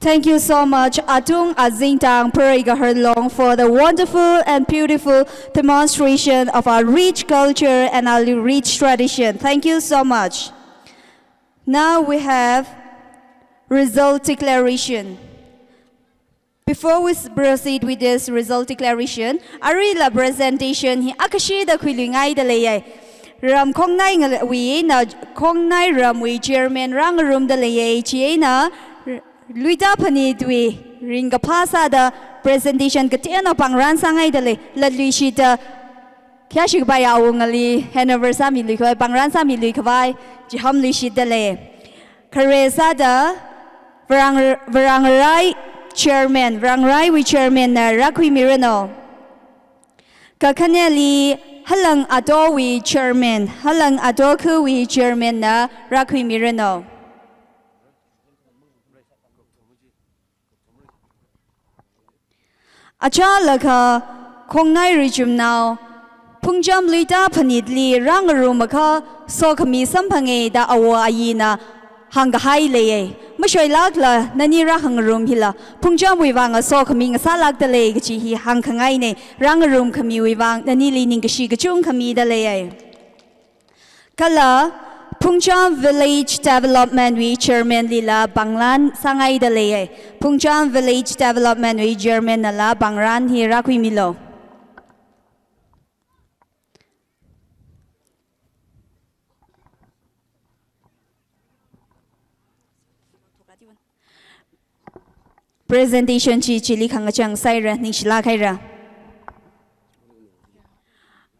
Thank you so much, Atung Azintang Periga Herlong, for the wonderful and beautiful demonstration of our rich culture and our rich tradition. Thank you so much. Now we have result declaration. Before we proceed with this result declaration, Arila presentation hi akashi da khulingai da leye. Ram Kongnai ngwi na Kongnai ram wi chairman rang room da leye chi na Luida Pani Dwi Ringa Pasa da presentation Katiana Pangran Sangai Dele La Luishita Kashik Baya Ungali Hanover Sami Likoi Pangran Sami Likovai Jiham Luishit Dele Karesa da Varangarai Chairman Varangarai wi Chairman na Rakwi Mirano Kakaneli Halang Ado wi Chairman Halang Adoku wi Chairman na Rakwi Mirano Acha laka Kongnai region now Pungjam Luita Panidli Rangarumaka Sokami Sampange da Awa Ayina Hangahai Leye. Mashoy Lagla, Nanira Hangarum Hilla. Pungjam Wivanga Sokami Salak the Leg Chihi Hankangaine, Rangarum Kami Wivang, Nanili Ningashigachung Kami the Leye. Kala Pungjam Village Development We Chairman Lila Banglan Sangai the Leye. Pungjam Village Development We Chairman Nala Bangran Hirakwi Milo. Presentation chi chili khangachang saira ningshila khaira.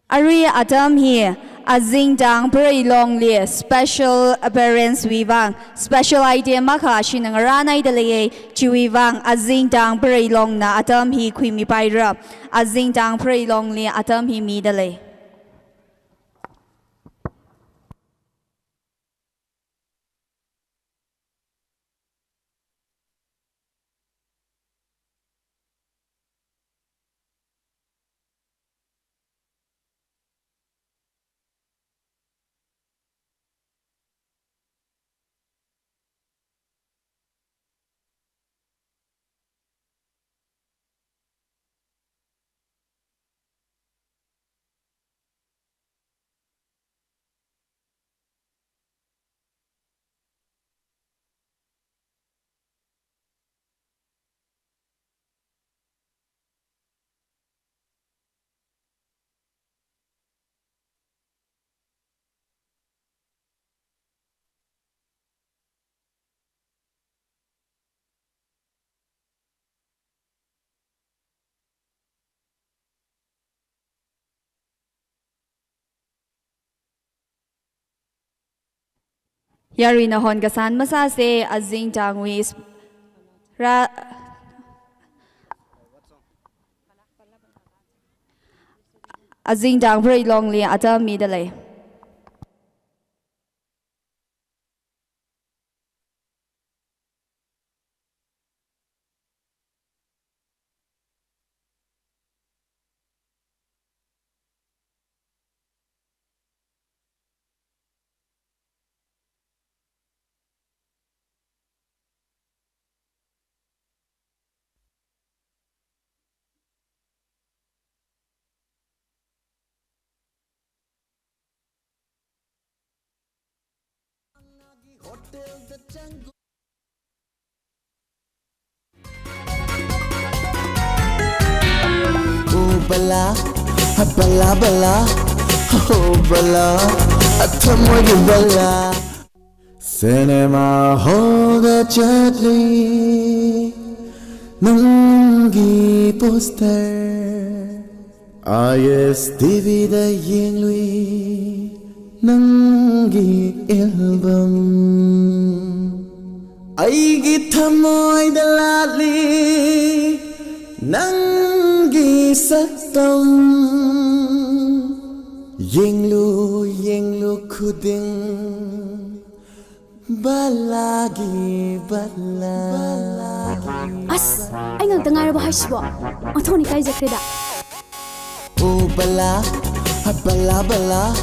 Ari Adam here, Azing Dang very longly special appearance vivang, special idea maka shinang ranai dalaye chiwivang Azing Dang very long na Adam he kwimi paira, Azing Dang very longly Adam he mi dalay. Yari na hon gasan masase Azing Dang wis ra Azing Dang very longly Adam mi dalay. Bala, bala, bala, oh bala, atamoy bala. Cinema hoga chatli, nangi poster. IS TV da yingli, nangi album. Aigi tamoy dalali, nangi saktam. Yinglu kuding, balagi balagi. As, ay ngang tangar ba hasbo? Ato ni kay Zakrida. Oh bala, bala bala,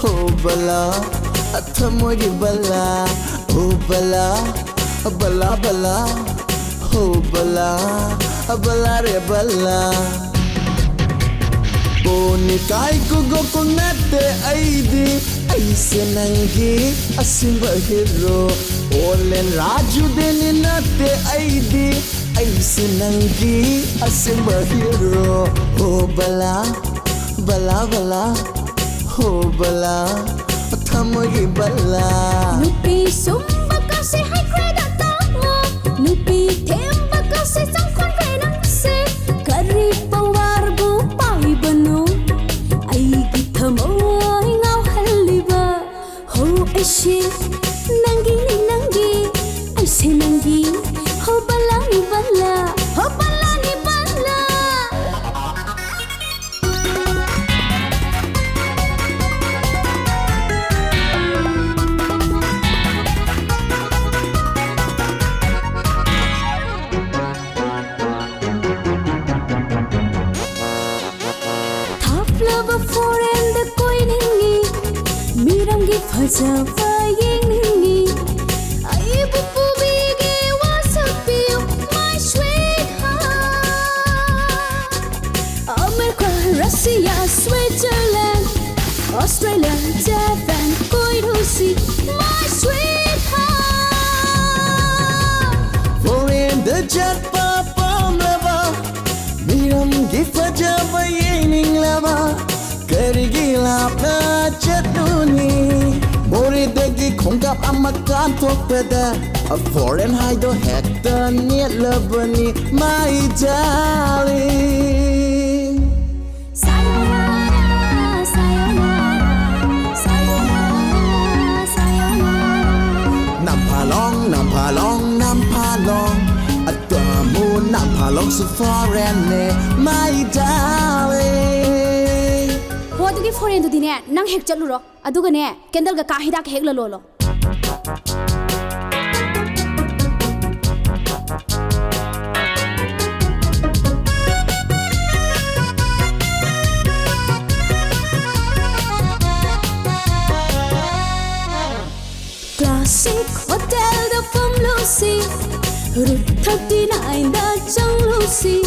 oh bala, atamoy bala, oh bala, bala bala, oh bala, bala re bala. Boni kai kugo kunate aidi, aise nangi asimba hero. Olen raju deni nate aidi, aise nangi asimba hero. Oh bala, bala bala, oh bala, thamoy bala. Nupi sumba kasi hay kreda tango, nupi temba kasi sangkon krenang se. Kari pawargo pai banu, ay kita mo'y ngaw haliba. Ho eshe nangi ni nangi, ay se nangi. Ho bala ni bala, ho bala ni bala. love foreign the koiningi miram gi phajava yengningi ai bupu bige wasapiyo my sweetheart America Russia Switzerland Australia Japan koirusi my sweetheart Foreign the jet papa lava Miram gifajava yening lava Karigila na chatuni Mori degi kongkap amakan tokpada A foreign hido hector near labani my darling sayonara sayonara sayonara sayonara Nampalong nampalong nampalong Adamu nampalong su foreign ne my darling Hodugi foreign to dine nang hek chaluro aduga ne kendal ga kahida hek la lolo Classic Hotel the from Lucy Route 39 the Chung Lucy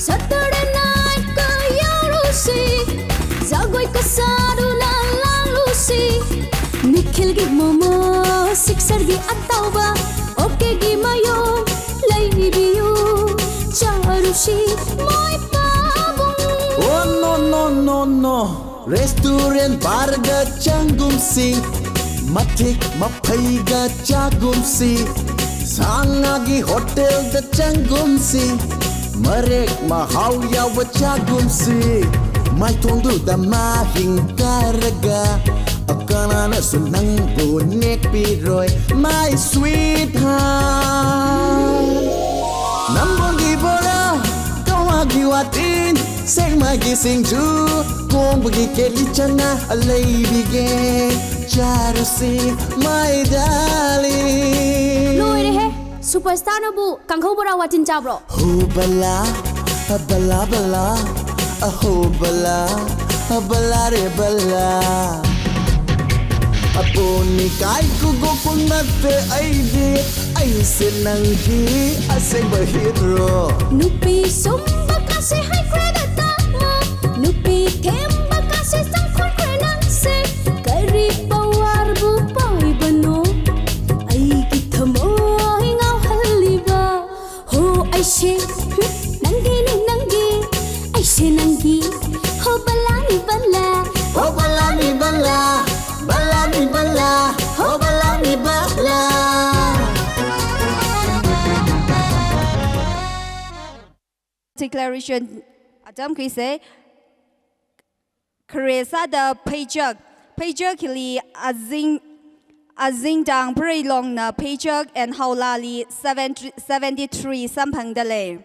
Saturday night ka ya Lucy Zagoi ka saru la la Lucy Nikhil gi momo sixer gi atawa Okay gi mayo Laini biyo Charushi moi pabung Oh no no no no Restaurant bar ga changum si Matik mapai ga chagum si Sangagi hotel ga changum si Marek mahau ya wa chagum si Mai tondu da mahing karaga Akana na sunang bunik piroy My sweetheart Nambong gibora Kawagi watin Seng magi sing ju Kung bagi keli chana Alay bige Charusi My darling Loi he superstar na bu kangkhau bora watin cha bro Hubala Bala bala Hubala Bala re bala Apuni kai ku go kunate aidi Ay sinanghi Aseng bahiro Nupi sumba kasi high credit mo Nupi temba kasi sangkon krenang se Kari pawar bu pawai bano Ay kita mo hingaw haliba Ho ay she Nanggi ni nanggi Ay she nanggi Ho bala ni bala Ho bala ni bala Bala ni bala Ho bala ni bala Declaration Adam Krise Karesa the Pajak Kili Azing Dang Pray Long na Pajak and Haulali 73 Sampang Dale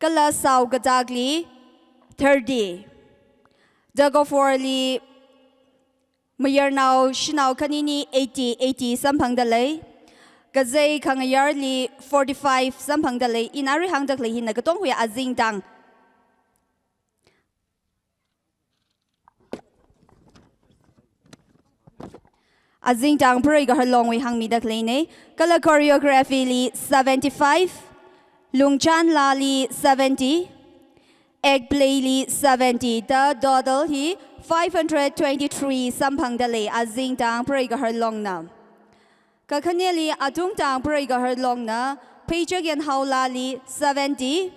Kala Sau Gadagli 30 Dago Forli Mayer now Shinau Kanini 80 Sampang Dale Gazay Kangayarli 45 Sampang Dale Inari Hang Dakli Hinagatong Huya Azing Dang Azing Dang Pray Ga Long Way Hang Mida Cleane Kala Choreography Li 75 Lungchan Lali 70 Egg Play Li 70 The Dodal Hi 523 Sampang Dale Azing Dang Pray Ga Long Now Kakaneli Atung Dang Pray Ga Long Na Pajak and Haulali 70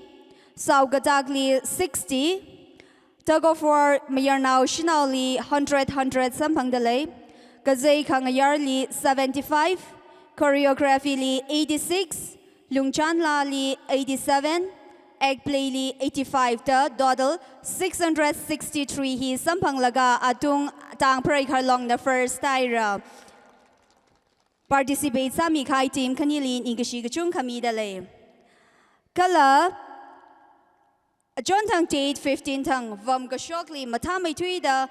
Saugadagli 60 Tago for Mayarnao Shinauli 100 Sampang Dale Gazay Kangayarli 75 Choreography Li 86 Lungchan Lali 87 Egg Play Li 85 The Dodal 663 Hi Sampang Laga Atung Dang Pray Ga Long the first time Participate sa Mikai team kanili English Gachung kami dale. Kala John Tang date 15 Tang Vam Gashokli Matamay Tuida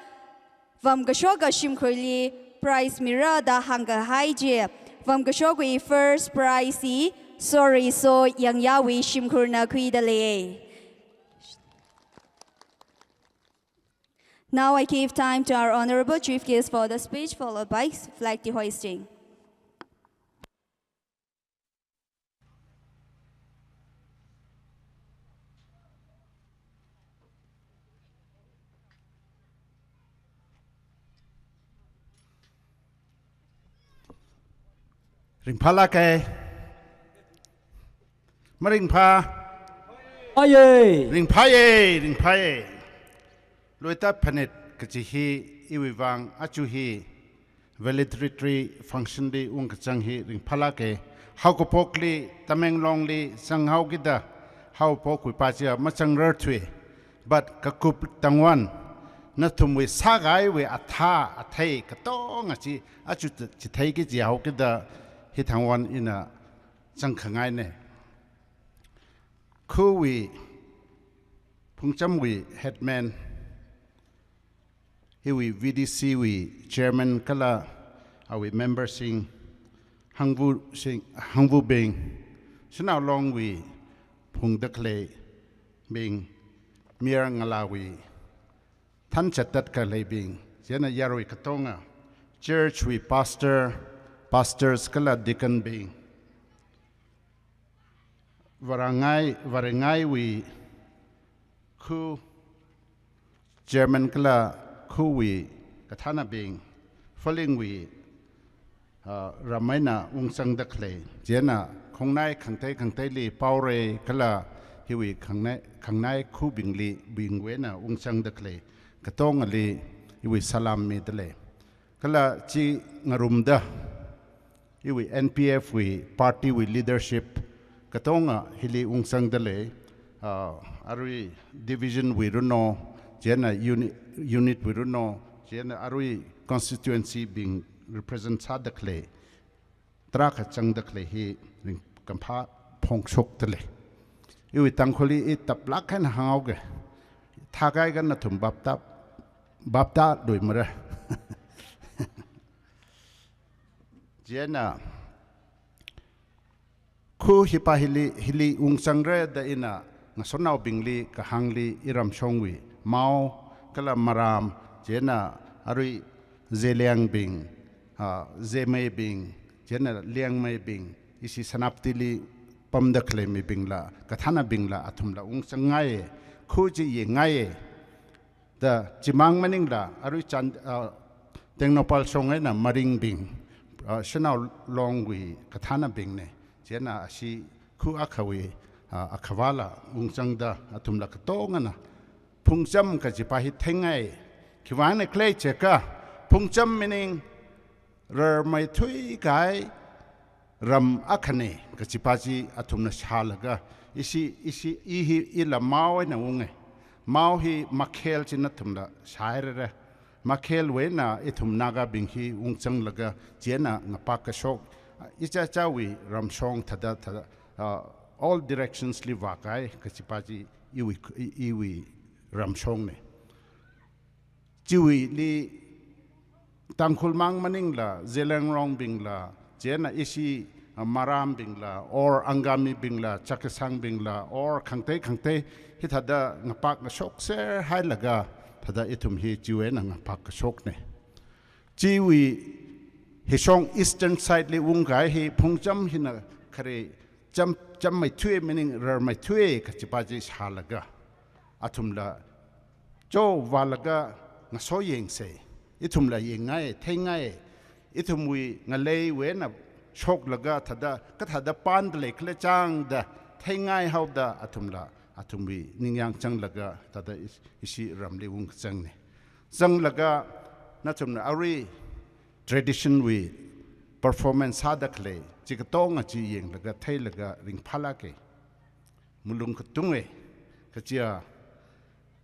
Vam Gashoga Shimkoli Prize Mira da Hanga Haije Vam Gashogwi first prize Sorry so Yang Yawi Shimkurna Kuidale Now I give time to our Honorable Chief Guest for the speech, followed by flag hoisting. Ring pha la ke ma ring pha Aye. ring pha ye loita phanet kachi hi iwiwang achu hi valedictory function di ung kachang hi ring pha la ke how ko pokli Tamenglong li sang how gida how pokui pa chia ma chang rer thui but ka kup tangwan na thum we sa gai we atha athai ka tong achi achu chi thai ki ji how gida hi thangwan ina chang khangai ne khu we phungcham we headman hi we VDC we chairman kala our member sing hangvu bing sinaw long we phung dakle bing mir ngalawi than chatat ka le bing jena yaroi katonga church we pastors kala deacon bing warangai we khu German kala khu we kathana bing following we Ramaina ungsang dakle jena khongnai khangtai li paure kala hiwi khangnai khu bingli bingwena ungsang dakle katong ali hiwi salam mi dale kala chi ngarumda hiwi NPF we party we leadership katonga hili ungsang dale arui division we runo jena unit we runo jena arui constituency being represent sa dakle traka chang dakle hi ring kampha phongchok tale iwi tangkholi I taplak han hangauge thagai gan na thum bapta doimara jena khu hipa hili ungsangre da ina ngasonau bingli ka hangli iram shongwi mau kala maram jena arui zeliang bing zemei bing jena liang mai bing isi sanaptili pamda klemi bingla kathana bingla athumla ungsangai khuji ye ngai da chimang maningla arui chan tengnopal songai na maring bing shanau longwi kathana bing ne jena asi khu akhawi akhawala ungsangda athumla katongana phungcham ka jipahi thengai khiwane klei cheka phungcham meaning rar mai thui kai ram akhane ka chipaji athumna shalaga isi ihi ila maw na unge maw hi makhel china thumla shairere makhel we na ithum naga binghi ungchang laga jena ngapa ka shok icha chawi ram shong thada all directions li wakai ka chipaji iwi ram shong ne chiwi li tangkhul mang maning la zeleng rong bing la jena isi maram bing la or angami bing la chakasang bing la or khangte hi thada ngapak na shok ser hai laga thada ithum hi chiwe na ngapak ka shok ne chiwi hi shong eastern side li wungai hi phungcham hi na khare cham mai thue meaning rar mai thue ka chipaji shalaga athumla cho walaga ngaso yeng se ithum la yengai thengai ithumwi ngalei we na shok laga thada pan le khle chang da thengai hauda athumwi ningyang chang laga tada isi ramle wung chang ne chang laga na chumna ari tradition we performance hadakle chikatong chi yeng laga thai laga ring phala ke mulung ktunge kachia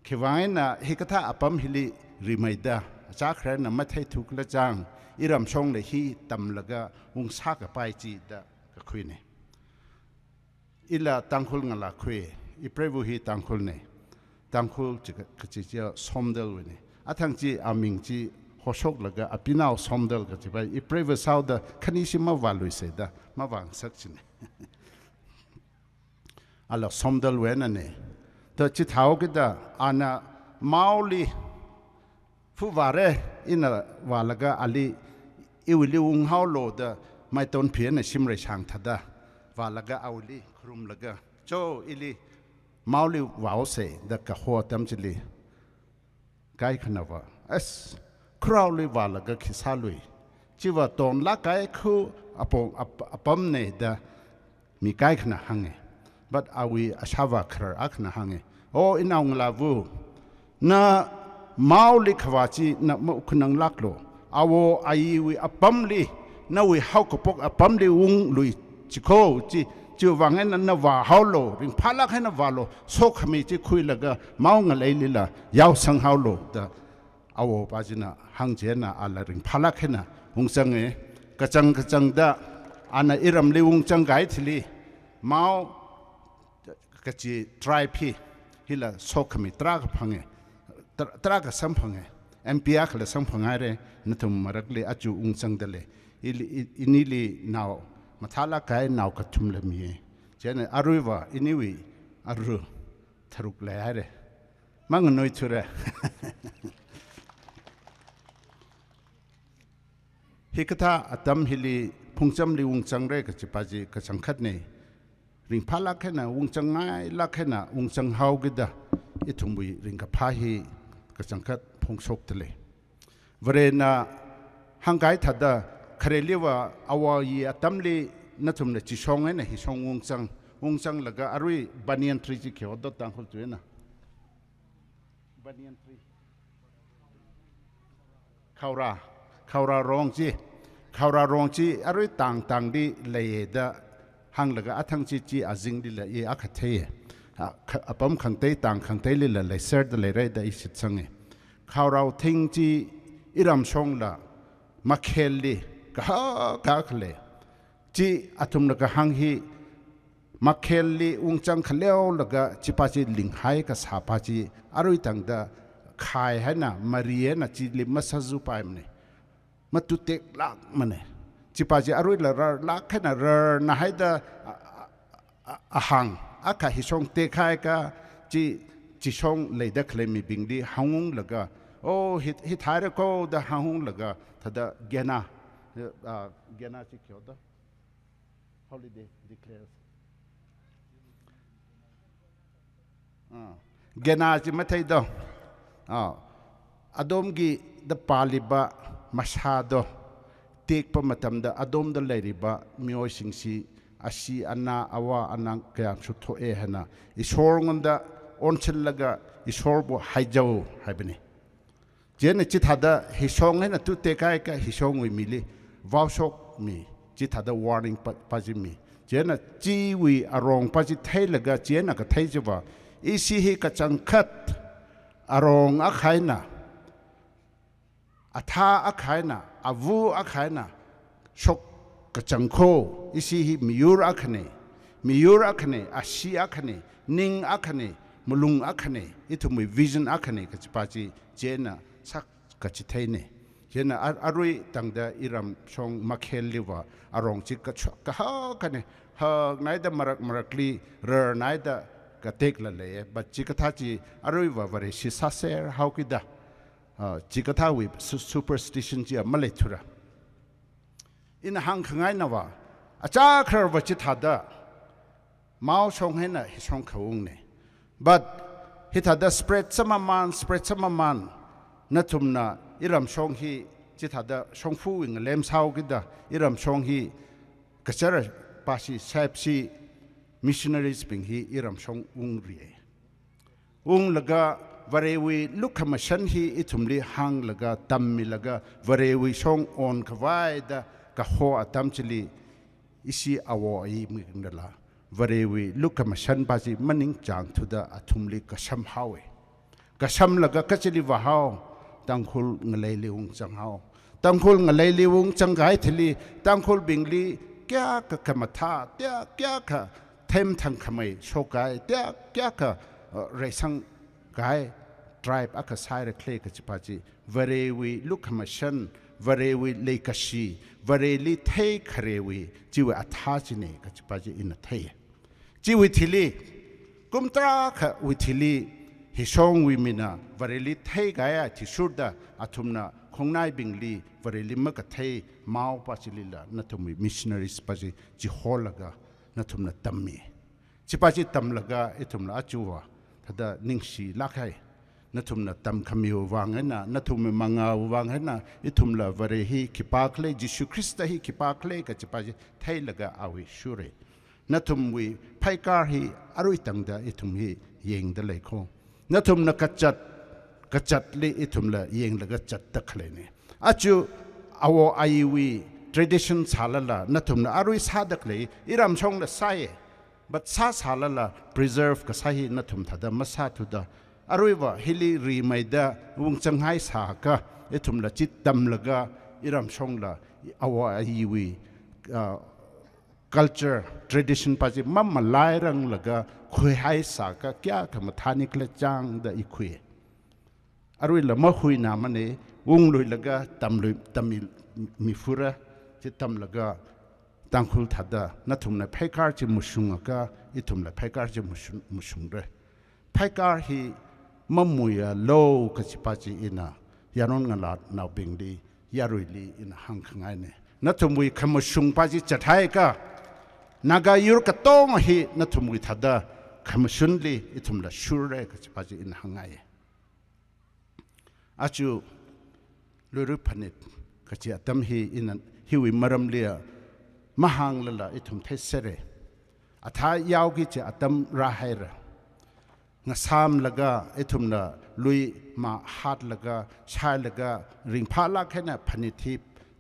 khiwaina hikatha apam hili rimaida chakhra na mathai thukla chang iram song le hi tam laga ung sa ka pai chi da ka khuine ila tangkhul ngala khwe I prevu hi tangkhul ne tangkhul chi somdel we ne athang chi aming chi hosok laga apinao somdel ka chi bai I prevu sau da khanishima valui se da ma wang sak chi ne ala somdel we na ne to chi thau ke da ana mauli ผู้ว่าเรอินว่าละก็อลีอิวลิวงเฮาโลดไม่ต้นเพียนในชิมไรช่างทัดว่าละก็เอาลีครุมละก็โจอิลีมาลิวาวเสดกะหัวเต็มจิลีไกขนาดว่าคราวลิว่าละก็คิดซาลุยจีว่าตอนละไกคืออปมเนี่ยเดมีไกขนาดหังเงบัดอาวีอาชาวาคราอักนาหังเงโออินเอาลาวูน่ะมาลิขวาจีน่ะมุขนังลักโลอาวไอวีอปมลีน่ะวีเฮากปกอปมลีวุงลุยจิโคจีว่างั้นน่ะว่าเฮาโลริงพาลักให้น่ะว่าโลโซขมีจีคุยละก็มาเงาเลยลิละยาวสังเฮาโลเดอาวปาจินะหังเจนะอะไรริงพาลักให้น่ะหงสังเงกระจังดาอันน่ะอิรำลีวงจังไกทีลีมาก็จีทรายพีฮิละโซขมิตรากพังเงตรากสัมพังเงMPA ขละสัมพังไงเรนทุมมรักเลอจูอุงสังเดเลอินิลีนาวมาทาลากายนาวกัทุมเลมีเจนอารุยวะอินิวีอารุทรุกเลเรมังนอยทุเรฮิกตาอัตมฮิลีพุงจำลีอุงจังเรกจิปาจีกสังคัดเนริงพาลักแค่น่ะวงจังไงลักแค่น่ะวงจังเฮากิดะอิทุมบุยริงกับพาฮีกสังกัดพงศกทะเลวเรน่ะหังไกทัดดะคาเรลีว่าอวายีตัมลีนัทุมเนจิชงเงนะฮิชงวงจังละก็อารุยบันียนทรีจิเขียวดตังคนตัวน่ะบันียนทรีขาวรารองจีอารุยต่างดีเลยดะหังละก็อัทั้งจีอาจิงดิละเออักเทยอปมขังเตยต่างขังเตยลิละเลยเสร์ดเลยไรได้อิสิตสังเงข่าวเราทิ้งจีอิรำชงละมาเคลีกะเลยจีอัตุมละก็หังฮีมาเคลีอุงจังขเลวละก็จีปาจีลิงไฮก็สาปาจีอารุยต่างดะขายให้น่ะมาเรียนจีลิมาซาจูไปมันเนี่ยมาตุเตกลักมันเนี่ยจิปาจีอารุยละลักแค่น่ะน่ะให้ดะหังอาคาฮิชงเตะขายก็จีชงเลยดะเคลมีบิงดีหังละก็โอ้ฮิทายระก็ดะหังละก็ทัดดะเกน่าจีเขียวดะ holiday declares เกน่าจีไม่ใช่ดะอดมกีดะปาลิบะมาชาดะเทกปะมาทำดะอดมดะเลยริบะมีโอสิงสีอาชีอันน่าอาวาอันนั้นแกสุดโตเอฮนะอิสโอร์งันดะออนเชลละก็อิสโอร์บุไฮเจ้าไฮบันีเจนจิตฮัดะฮิชงให้นะตุเตกายก็ฮิชงวิมิลีวาวชกมีจิตฮัดะ warning ปัจจิมีเจนจีวีอารมณ์ปัจจิเทละก็เจนก็เทจว่าอิสิฮิกจังคัดอารมณ์อักไฮนะอัฐาอักไฮนะอาวูอักไฮนะชกกจังโคอิสิฮิมิยูร์อักเนอาชีอักเนนิงอักเนมลุงอักเนอิทุมีวิชั่นอักเนกจิปาจีเจนะสักกจิเทเนเจนะอารุยตั้งแต่อิรำชงมาเคลิวะอารมณ์จิกชกะฮะกันเนฮะนายดมรักลีเรอนายดกเตกละเลยบัดจิกท่าจีอารุยวะวะเรชิซาเซอร์ฮาวกิดะจิกท่าวิsuperstitionจีมาเลทุระอินหังขังไงนะวะอาจารย์คราวจิตฮัดะมาชงให้นะชงเขาองเนี่ยบัดฮิตฮัดะ spread สมมันนัทุมนะอิรำชงฮีจิตฮัดะชงฟูอิงเลมสาวกิดะอิรำชงฮีกระเจรปาชีเซปซีmissionaries เป็นฮีอิรำชงอุงเรียละก็วเรวีลุกขมาชันฮีอิทุมลีหังละก็ตัมมิละก็วเรวีชงออนขวายดะก็หัวตัมชลีอิสิอาวอีมือกันละวเรวีลุกขมาชันบาจีมันนิงจางทุดะทุมลีกชัมฮาวกชัมละก็กชลีวะฮาวตังคุลงเลลีวงจังฮาวตังคุลงเลลีวงจังไกทลีตังคุลบิงลีแก่กะขมาทาเตียแก่กะเทมทังขมายโชกายเตียแก่กะเรซังกาย tribe อักษรเคลกจิปาจีวเรวีลุกขมาชันวเรวีเลกชีวเรลีเทคเรวีจีวอัฐาจิเนกจิปาจีอินเทจีวิธิลีกุมตราขวิธิลี ฮิชองวิมินะวาริลิเทกายที่สุดอาทุมนะคงนายบิงลีวาริลิมกเทมาวปัจลิลานัทุมีมิชนาริสปัจจิฮอลลกานัทุมนะตัมมีจิปัจจิตัมลกาอิทุมนะอาจูวาทัดนิ่งสีลักให้นัทุมนะตัมขมิววางให้นะนัทุมมังเอาวางให้นะอิทุมละวาริฮีคิปากเลจิสุคริสต์ฮีคิปากเลกจิปัจจิเทลกาอาวิชูเรนัทุมวิไพการฮีอรุยตังดาอิทุมฮีเยงเดลัยโคนัทุมนักจัดลีอิทุมละเยงละกจัดตะเคลเนี่ยอาจูอาวไอวี tradition สาลละนัทุมนะอรุยสาดักเลยอิรามชงละไซบัดสาลละ preserve ก็ไซนัทุมทัดมาสาทุดาอรุยวะฮิลีรีไม่ได้วงจังไห้สากะอิทุมละจิตดำละกะอิรามชงละอาวไอวี culture tradition ปัจจุบันมาไล่รังละกะคุยให้สากะแก่ธรรมทานิกละจังได้อีคุยอรุยละมาคุยนามันเอวงลุยละกะตำมีฟุระจิตตำละกะตังคุลทัดะนัทุมในไพการจิมุชุงกะอิทุมละไพการจิมุชุงเรไพการฮีมะมุยโลกจิปัจอินะยานนงลาดนาวบิงดียารุยลีอินะหังขงายเนนัทุมวิขมุชุงปัจจัดให้กะนากายุรกโตมฮีนัทุมวิทัดะขมุชุนลีอิทุมละชูเรกจิปัจอินะหังไงอาจูลุรุพันิตกะจิอัตมฮีอินันฮิวิมารมเลียมหังละอิทุมเทเสเรอัฐายาวกิจิอัตมราไฮระงะสามละกะอิทุมละลุยมาฮัดละกะชายละกะริงพาลักแค่นะพันิทิ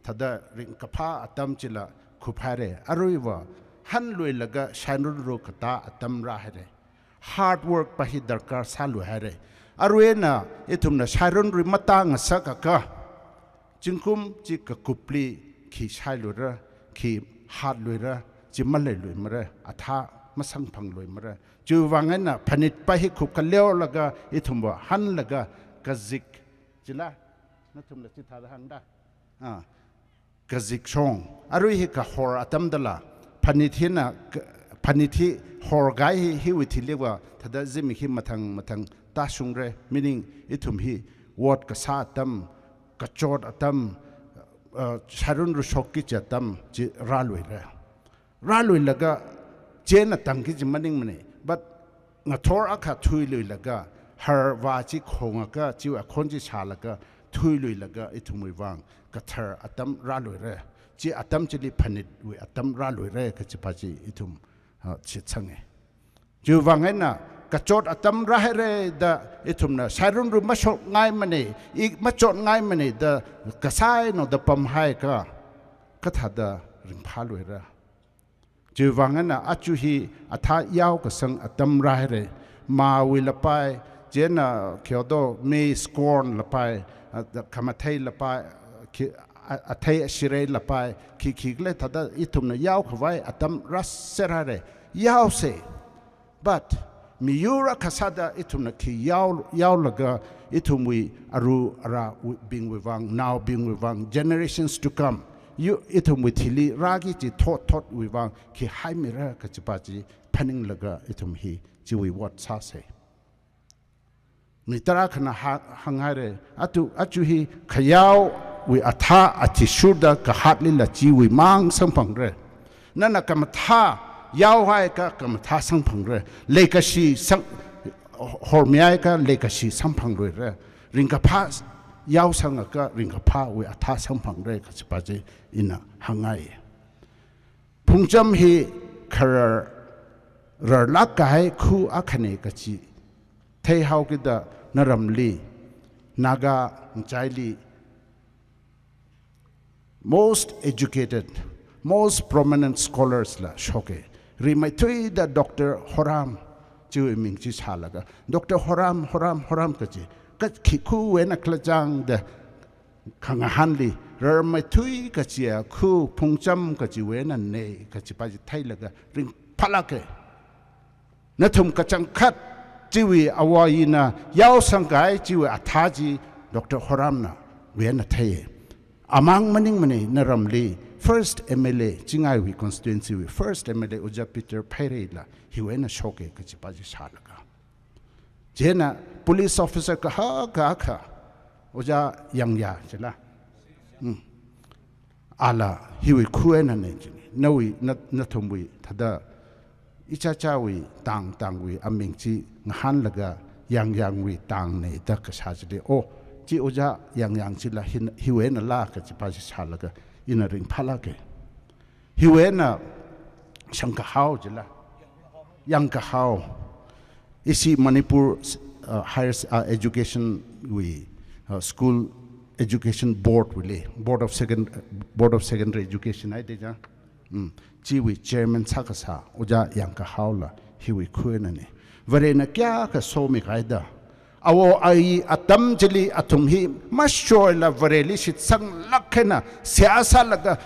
ทัดริงกะพาอัตมจิละคุพาเรอรุยวะฮันลุยละกะชายนุรุกตาอัตมราไฮเร hard work ปะฮิดารการซาลุไฮเรอรุเอนะอิทุมนะชายรุนริมตางสักกะจึงคุมจิกกุปลีขีชายลุยระขีฮาดลุยระจิมาเลยลุยมาระอัฐามาสังพังลุยมาระจูวังนั้นนะผนิตไปให้ขุบกันเลี้ยวละกะอิทุมว่าหันละกะกะซิกจิละนัทุมละจิตาหังได้กะซิกชงอรุยฮิกะฮอร์อัตมดละผนิทินะผนิทิฮอร์ไกฮิวิธิเรียกว่าทัดจิมิฮิมาทังตาชุงเร meaning อิทุมฮีวอดกะซาตัมกะจอดตัมชารุนรุชกิจตัมจิราลุยละกะเจนตังกิจิมันนิงมันนี่บัดงะทอร์อะคาทุยลุยละกะฮาร์วาจิคงกะจิวะคนจิชาละกะทุยลุยละกะอิทุมวิวังกะเทอร์อตัมราลุยเรจิอตัมจิลิพนิดวิอตัมราลุยเรกะจิปาจิอิทุมจิตสังเงจูวังไงนะกระโจดอัตมระเฮเรดะอิทุมนะชายรุ่นรุ่มมาชดง่ายมันนี่อีกมาชดง่ายมันนี่ดะกระไซโนดะปั๊มให้ก็ทัดดะริมพาลุยระจูวังนั้นนะอาจูฮีอัฐายาวกสังอัตมระเฮเรมาวิลไปเจนะเขียวโดมีสกอร์นละไปคำเทยละไปอัฐยชิเรละไปขีกเลยทัดดะอิทุมนะยาวขวายอัตมรัสเซระเรยาวเซ butมียูรักษาได้อิทุมนักที่ยาวละกะอิทุมวิอารูอาราบิงวิวัง now บิงวิวัง generations to come ยูอิทุมวิทิลีรากิจิทอดวิวังที่ให้มีระกะจิปาจิพันิงละกะอิทุมฮีจิวิวัดซาเซมีตราขณะหังไงเรอัตุฮีขยาววิอัฐาอธิชุดะกะฮัดลิละจิวิมังสัมพังเรนั่นนะกรรมท่ายาวให้ก็กรรมท่าสังพังเรเลกชีสังฮอร์มีไอก็เลกชีสังพังเรริงกับพายาวสังก็ริงกับพาวิอัฐาสังพังเรก็จะไปอินะหังไงพุ่งจำฮีคาร์ลักกายคู่อักเนกจีเทหากิดานรำลีนากาใจลี most educated most prominent scholars la shoke rimai thui da Dr. Horam chu ming chi chalaga Dr. Horam ka chi ka khu wena klajang da khanga hanli rimai thui ka chi khu phungcham ka chi wena ne ka chi pa ji thai laga ring phalake na thum ka chang khat chiwi awayina yaw sangai chiwi athaji Dr. Horam na wena thai amang maning mani naramli first MLA Jingaiwi constituency first MLA Uja Peter Pereira he went a shoke kachipaji shalaga เจน่ะ police officer ก็ค่ะโอจายังยาใช่ละอาฮิวิคุยนั่นเองนวินัทมุยทัดอิจฉาวิต่างวิอเมงจีหันละก็ยังวิต่างในตะกษาจีโอจีโอจายังจีละฮิเวนัลลาก็จะพาจิชาละก็อินาริงพาละก็ฮิเวน่ะช่างกะฮาวจีละยังกะฮาวอิสิมณิปุรhigher education we school education board we board of secondary education ai de ja chi we chairman sakasa oja yang ka haula hi we khuena ne vare na kya ka so mi kaida awo ai atam jeli atum hi mashoy la vare li sit sang lakhena siasa laga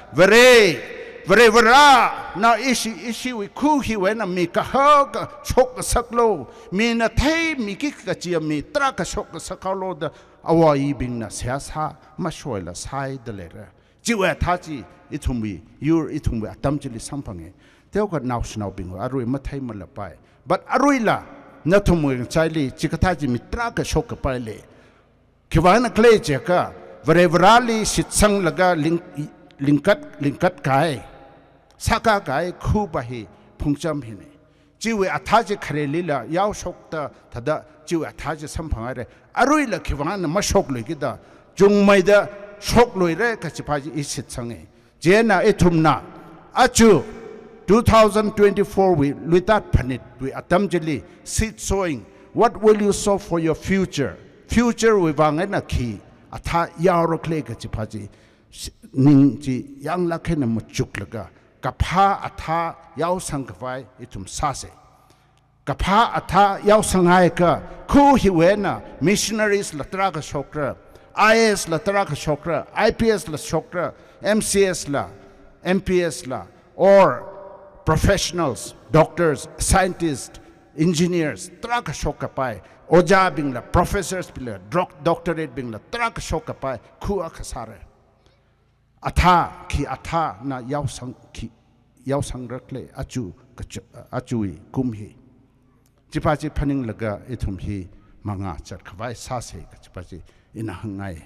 vara na ishi we khu hi we na mi ka ha ka chok saklo mi na thai mi ki ka chi mi tra ka chok sakalo da awai bing na siasa mashoy la sai de le ra ji we tha ji ithumbi atam jeli samphange teo ka national bing arui ma thai ma la pai but arui la na thumu chai li chi ka tha ji mi tra ka chok ka pai le khiwana kle che ka vara li sit sang laga lingkat kai saka kai khu bahi phungcham hine jiwe athaje khareli la yaw shokta thada jiwe athaje samphanga re arui la khiwan ma shok loi gida jungmai da shok loi re ka chipaji isit sange jena ethumna achu 2024 we luitat phanit we atamjeli seed sowing what will you sow for your future we wangena khi atha yaw rokle ka chipaji ning ji yang la khena mu chuk laga kapha atha yaw sang kawai itum sase kapha atha yaw sangai ka khu hi wena missionaries latra ka shokra IAS latra ka shokra IPS la shokra MCS la MPS la or professionals doctors scientists engineers tra ka shokka pai oja bing la professors bing la doctorate bing la tra ka shokka pai khu akhasare atha na yaw sang rakle achui kumhi chipachi phaning laga ithum hi manga chat khawai sa se chipachi ina hangai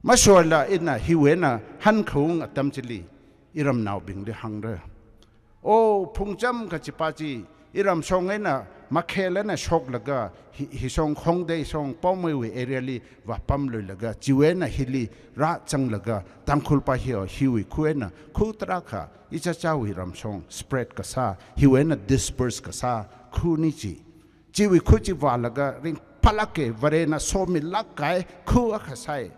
mashola ina hiwena han khung atam chili iram naw bing de hangre o phungcham ka chipachi iram songaina makhelana shok laga hi song khong de song pomoi we area li wa pam loi laga chiwena hili ra chang laga tangkhul pa hiwi khuena khutra kha icha chawi ram song spread ka sa hiwena disperse ka sa khuni chi chiwi khuchi wa laga ring palake varena somi lakai khu akha sai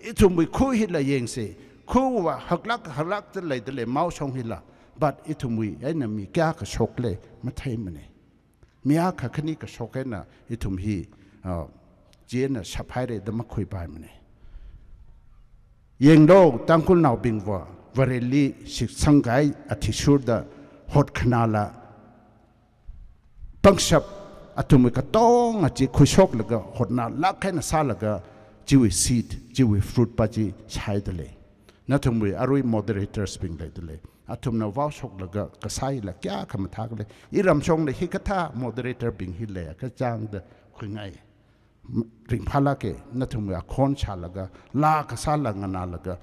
ithumwi khu hi la yengse khu wa haklak te lai de le mau song hi la but ithumwi aina mi kya ka shokle mathai mane miya kha khani ka shokena ithum hi jena saphaire da makhoi pai mane yengdo tangkul naw bingwa vareli sik sangai athishur da hot khnala pangshap atumi ka tong achi khushok laga hotna lakhaina sa laga jiwi seed jiwi fruit paji chai dele nathumwi arui moderators bing lai dele atumna waw shok laga kasai la kya kham thak le iram chong le hikatha moderator bing hi le ka chang da khungai ring phala ke nathumwi akhon cha laga la ka sa la ngana laga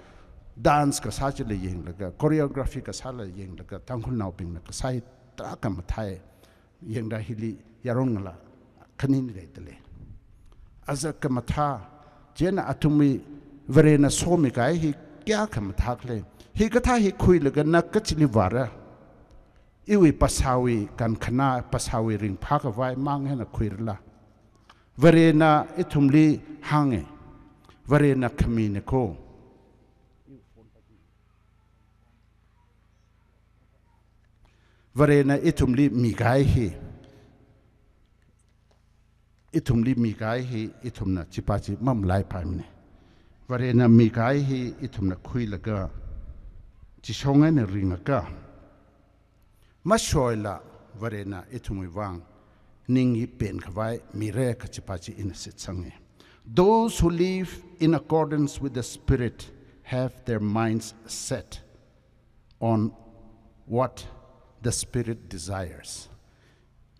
dance ka sa chile yeng laga choreography ka sa la yeng laga tangkhul naw bing na kasai tra kam thai yeng da hili yarong la khanin le tele azak ka matha jena atumi verena somi kai hi kya kham thak le hi katha hi khui laga nak ka chili wara iwi pasawi kan khana pasawi ring phak vai mang hena khuirla verena ithumli hange verena khamine ko verena ithumli migai hi ithumna chipachi mam lai paimne varena migai hi ithumna khui laga chisonga ne ringaka mashoila varena ithumui wang ningi pen khawai mire ka chipachi in sit sange those who live in accordance with the spirit have their minds set on what the spirit desires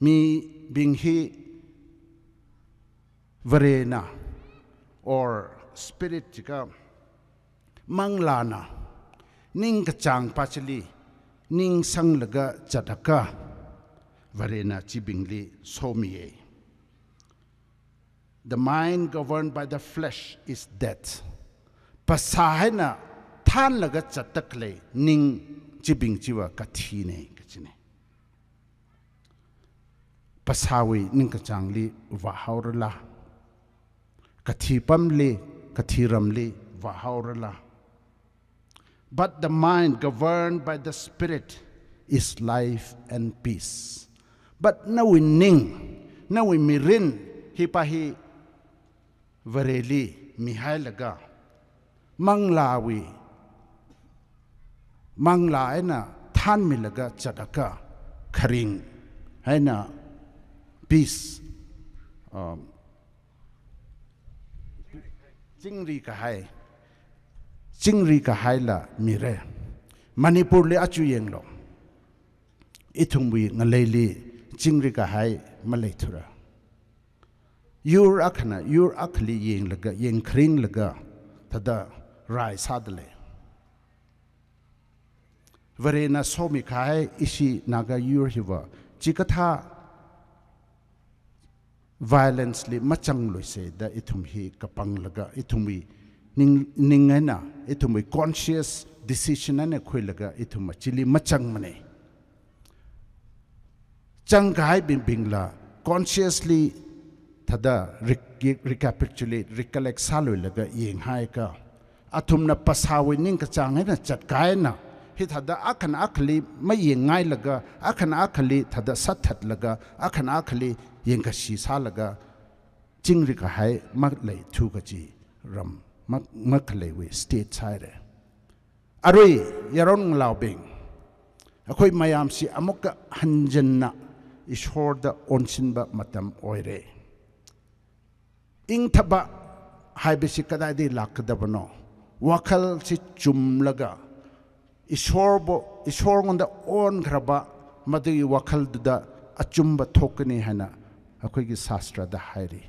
mi being he varena or spirit ka manglana ning ka chang pachali ning sang laga chataka varena chibingli somiye. The mind governed by the flesh is death. Pasahena than laga chatakle ning chibing chiwa kathine kachine. Pasawi ning kachangli vahaurala. Kathi pamli kathiramli vahaurala. But the mind governed by the spirit is life and peace. But nawi ning, nawi mirin hipahi vareli mihailaga manglawi mangla ena than milaga chataka kharing haina peace chingri ka hai la mire Manipur le achu yeng lo ithungwi ngaleili chingri ka hai malai thura yur akhli yeng laga yeng khring laga tada rai sadle varena somi khai isi naga yur hiwa chikatha violence li machang loise da ithum hi kapang laga ithumi ningena ithumi conscious decision ane khoi laga ithuma chili machang mane chang kai bingla consciously thada recapitulate recollect salu laga yeng hai ka athumna pasawi ning ka chang na chat kai na hi thada akhan akhli ma yeng ngai laga akhan akhli thada sathat laga akhan akhli yeng ka shi sa laga chingri ka hai mak lei thu ka chi ram mak lei we state side arui yaron laubing akhoi mayam si amuk hanjanna ishor da onsinba matam oire ing thaba haibisi kadai di lakdabano wakal si chumlaga ishor ngonda on khraba madu wakal da achumba thokani hana akhoi gi sastra da hairi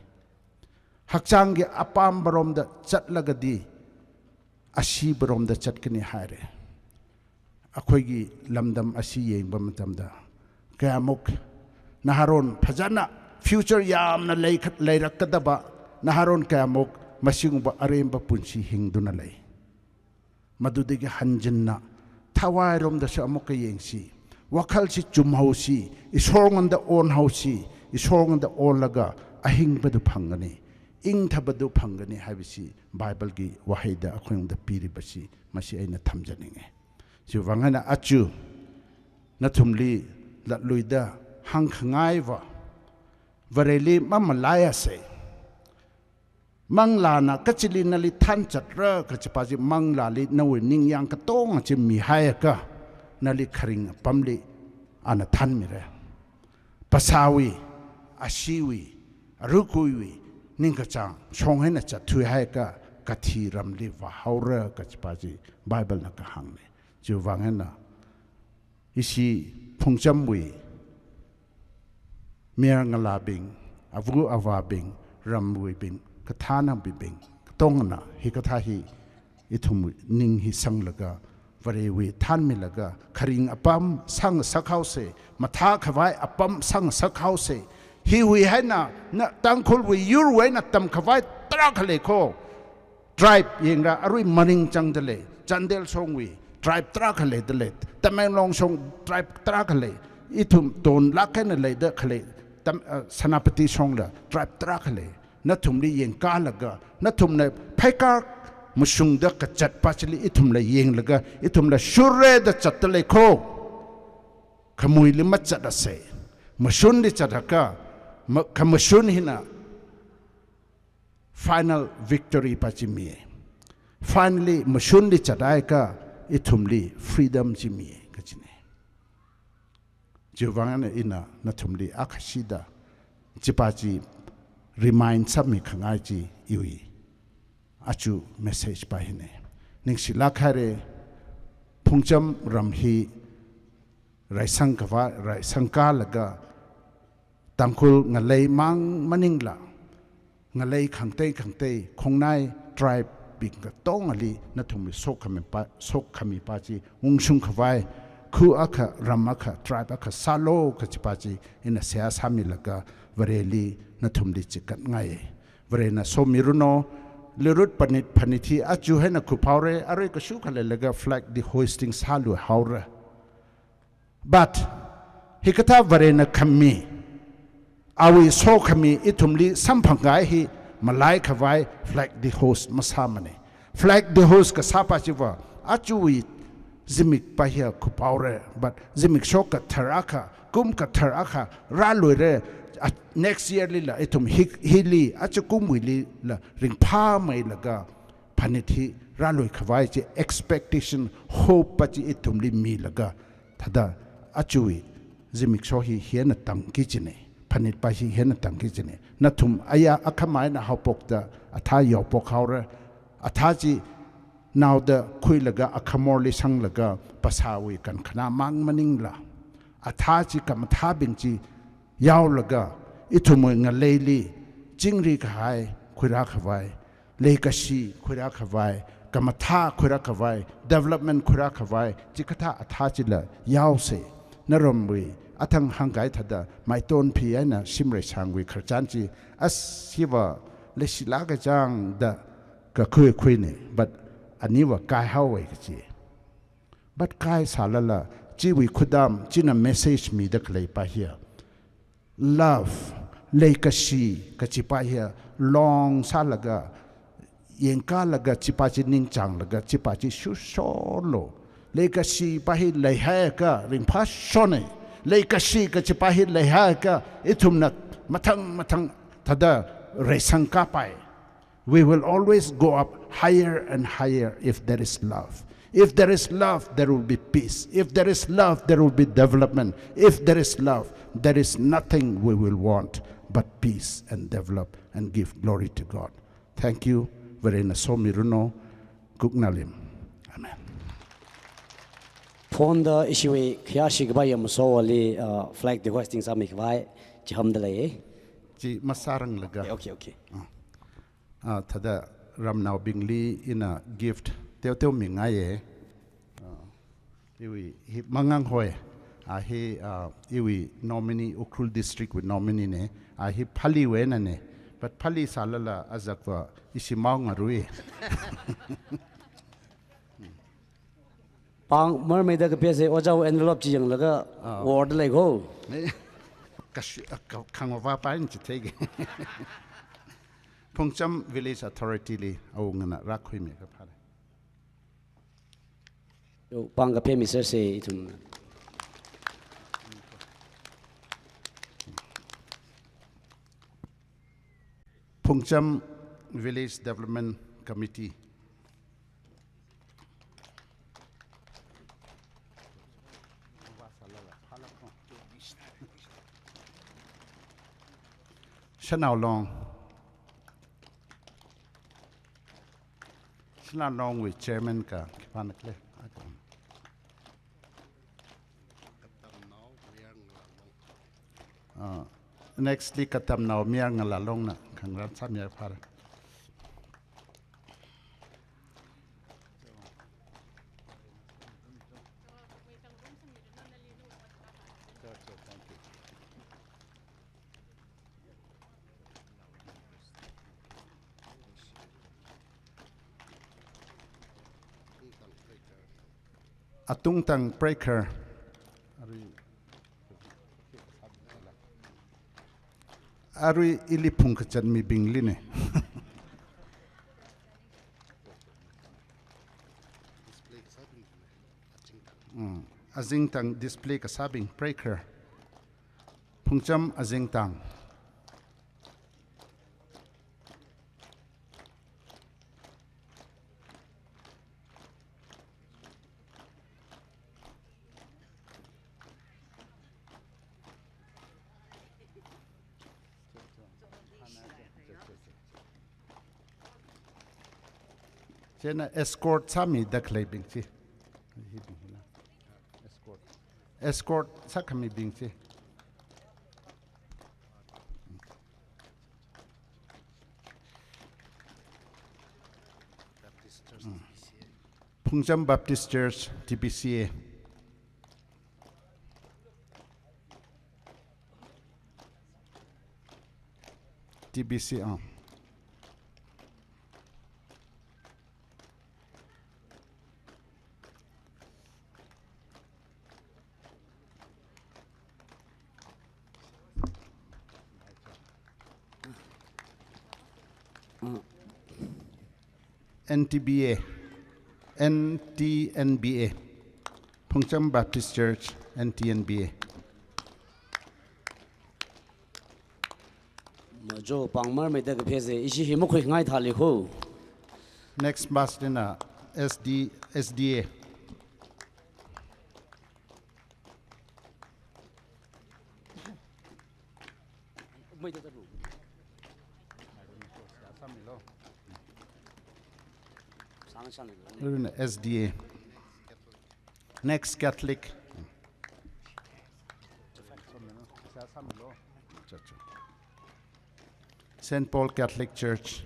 hakchang gi apam barom da chatlagadi ashi barom da chatkani haire akhoi gi lamdam ashi yengba matamda kayamuk naharon phajana future yamna leirakadaba naharon kayamuk masingba aremba punsi hingduna lei madudigi hanjinna thawairom da sa amuk yengsi wakal si chumhausi isorngonda on hausi isorngonda olaga ahingbadu phangani ing thabadu phangani habisi bible gi wahaida akhongda piribasi masi aina thamjaninge ju wangana achu nathumli latluida hangkhangaiwa vareli mamalaya se manglana kachili nali than chatra kachapaji manglali nawi ningyang ka tong chi mi hayaka nali kharing pamli ana than mire pasawi ashiwi rukuwi ningka chang songhena cha thui hayaka kathi ramli wa haura kachapaji bible na ka hangne ju wangena isi phungchamwi miar ngalabing avu avabing ramwi bing kathana bibing tongna hi katha hi ithum ning hi sanglaga varewi than milaga kharing apam sang sakhause matha khawai apam sang sakhause hi wi haina na tangkhul wi yur we na tam khawai tra khale kho tribe yenga arui maning changdale chandel songwi tribe tra khale dale tamenglong song tribe tra khale ithum ton lakhena le da khale sanapati songla tribe tra khale nathum li yeng ka laga nathum ne phaika musung da ka chat pachli ithum la yeng laga ithum la shure da chatle kho khamui li machat ase masun li chataka kamasun hina final victory pachimi finally masun li chatai ka ithum li freedom chimi kachine jiwangana ina nathum li akhashida chipachi remind sami khangai ji yui achu message pa hine ningsi lakhare phungcham ramhi raisang kawa raisang ka laga tangkhul ngalei mang maningla ngalei khangte khongnai tribe bing ka tong ali na thumi sok khami pa chi ungsung khawai khu akha ram akha tribe akha salo ka chi pa chi in a sia sami laka vareli na thumli chikat ngai varena somiruno lerut panit phanithi achu hena khu phaure are ka shu khale laga flag the hoisting salu haura but hikata varena khammi awi so khami itumli samphangai hi malai khawai flag the host masamane flag the host ka sapa chiwa achui zimik pahia khupaure but zimik shoka tharaka kum ka tharaka ra loire next year lila itum hili achukum wili la ringpha mai laga phanithi ra loi khawai chi expectation hope pachi itumli mi laga thada achui zimik so hi hiana tang ki chine phanit pa hi hiana tang ki chine na thum aya akhamai na hopok da atha yo pok haure atha chi now the khuilaga akhamorli sanglaga pasawi kan khana mang maning la atha chi kam tha bing chi yaw laga ithumoi nga leili jingri khai khura khawai leikashi khura khawai kamatha khura khawai development khura khawai chikatha atha chi la yaw se naromwi athang hangai thada maiton phi aina simre sangwi kharchan chi as siwa lesila ga jang da ka khui ne but aniwa kai hawe chi but kai salala chi wi khudam china message mi da klei pa here love leikashi ka chi pa here long salaga yenka laga chi pa chi ning chang laga chi pa chi shu solo leikashi pa hi lei ha ka ring pha shone leikashi ka chi pa hi lei ha ka ithumna mathang thada resang ka pai we will always go up higher and higher if there is love. If there is love, there will be peace. If there is love, there will be development. If there is love, there is nothing we will want but peace and develop and give glory to God. Thank you. Verena Somiruno Gugnalim. Amen. Fonda ishiwe kyashi gbai amso ali flag the hosting samik vai jihamdalai. Ji masarang laga. Okay. Tada Ramnao Bingli in a gift. Teo mingaye. Iwi mangang hoy. He iwi nominee Ukrul district with nominee ne. He pali wena ne. But pali salala azakwa isimang arui. Pang mermaid ka pese ojaw envelope chi yang laga ward like ho. Kangwa pain chitege. Pungcham Village Authority li awngana rakhui me ka phare. Yo pang ka pe Mr. se itun. Pungcham Village Development Committee. Shanao Long. Shanao Long with Chairman ka kipanakle. Nextly katam now miar ngalalong na kangran sa miar para. Atung tang breaker. Arui ili pungkachan mi bingli ne. Azing tang display kasabing breaker. Pungcham azing tang. Jena escort sami daklay bingchi. Escort sakami bingchi. Pungjam Baptist Church TPCA TBCA NTBA NTNBA Pungjam Baptist Church NTNBA mà cho bằng mar mấy cái phía dưới ý hiểm khơi ngay thà li ho Next bus din SDA SDA Next Catholic St. Paul Catholic Church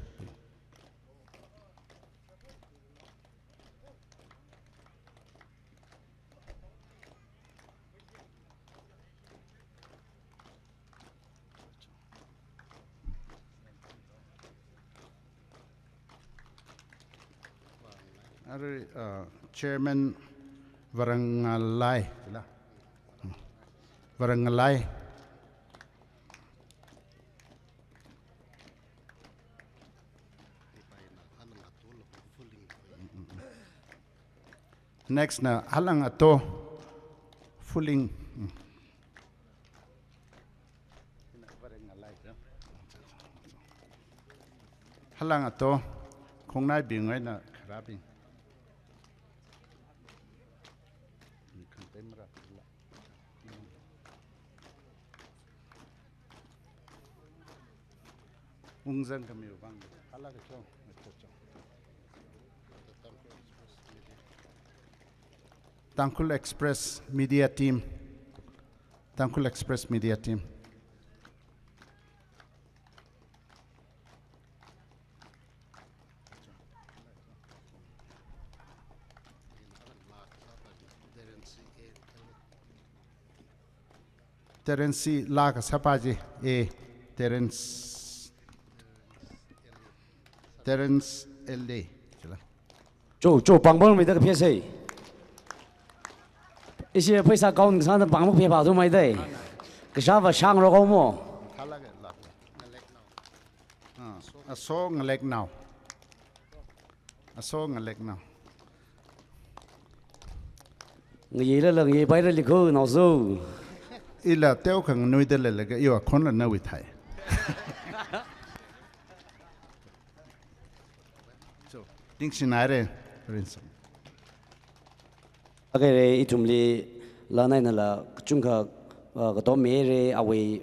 Chairman Varangalai Next na halang ato fuling halang ato kung nai bingay na karabing ungzang kami ubang halang ato Tangkul Express Media Team. Tangkul Express Media Team. Terence Laga Sapaji A. Terence L.A. cho bằng mar mấy cái phía dưới ý पैसा cao người ta bằng một phía bảo thôi mày đây cái sao mà sang rồi không mò Aso ngalek now. Aso ngalek now. người gì là người bay ra lịch hư nào dù Ila teo kang nuôi de le ga yo khon la na wi thai. So, ding sinare prince. cái này ít chung li là này là chung cả cái đó mấy cái away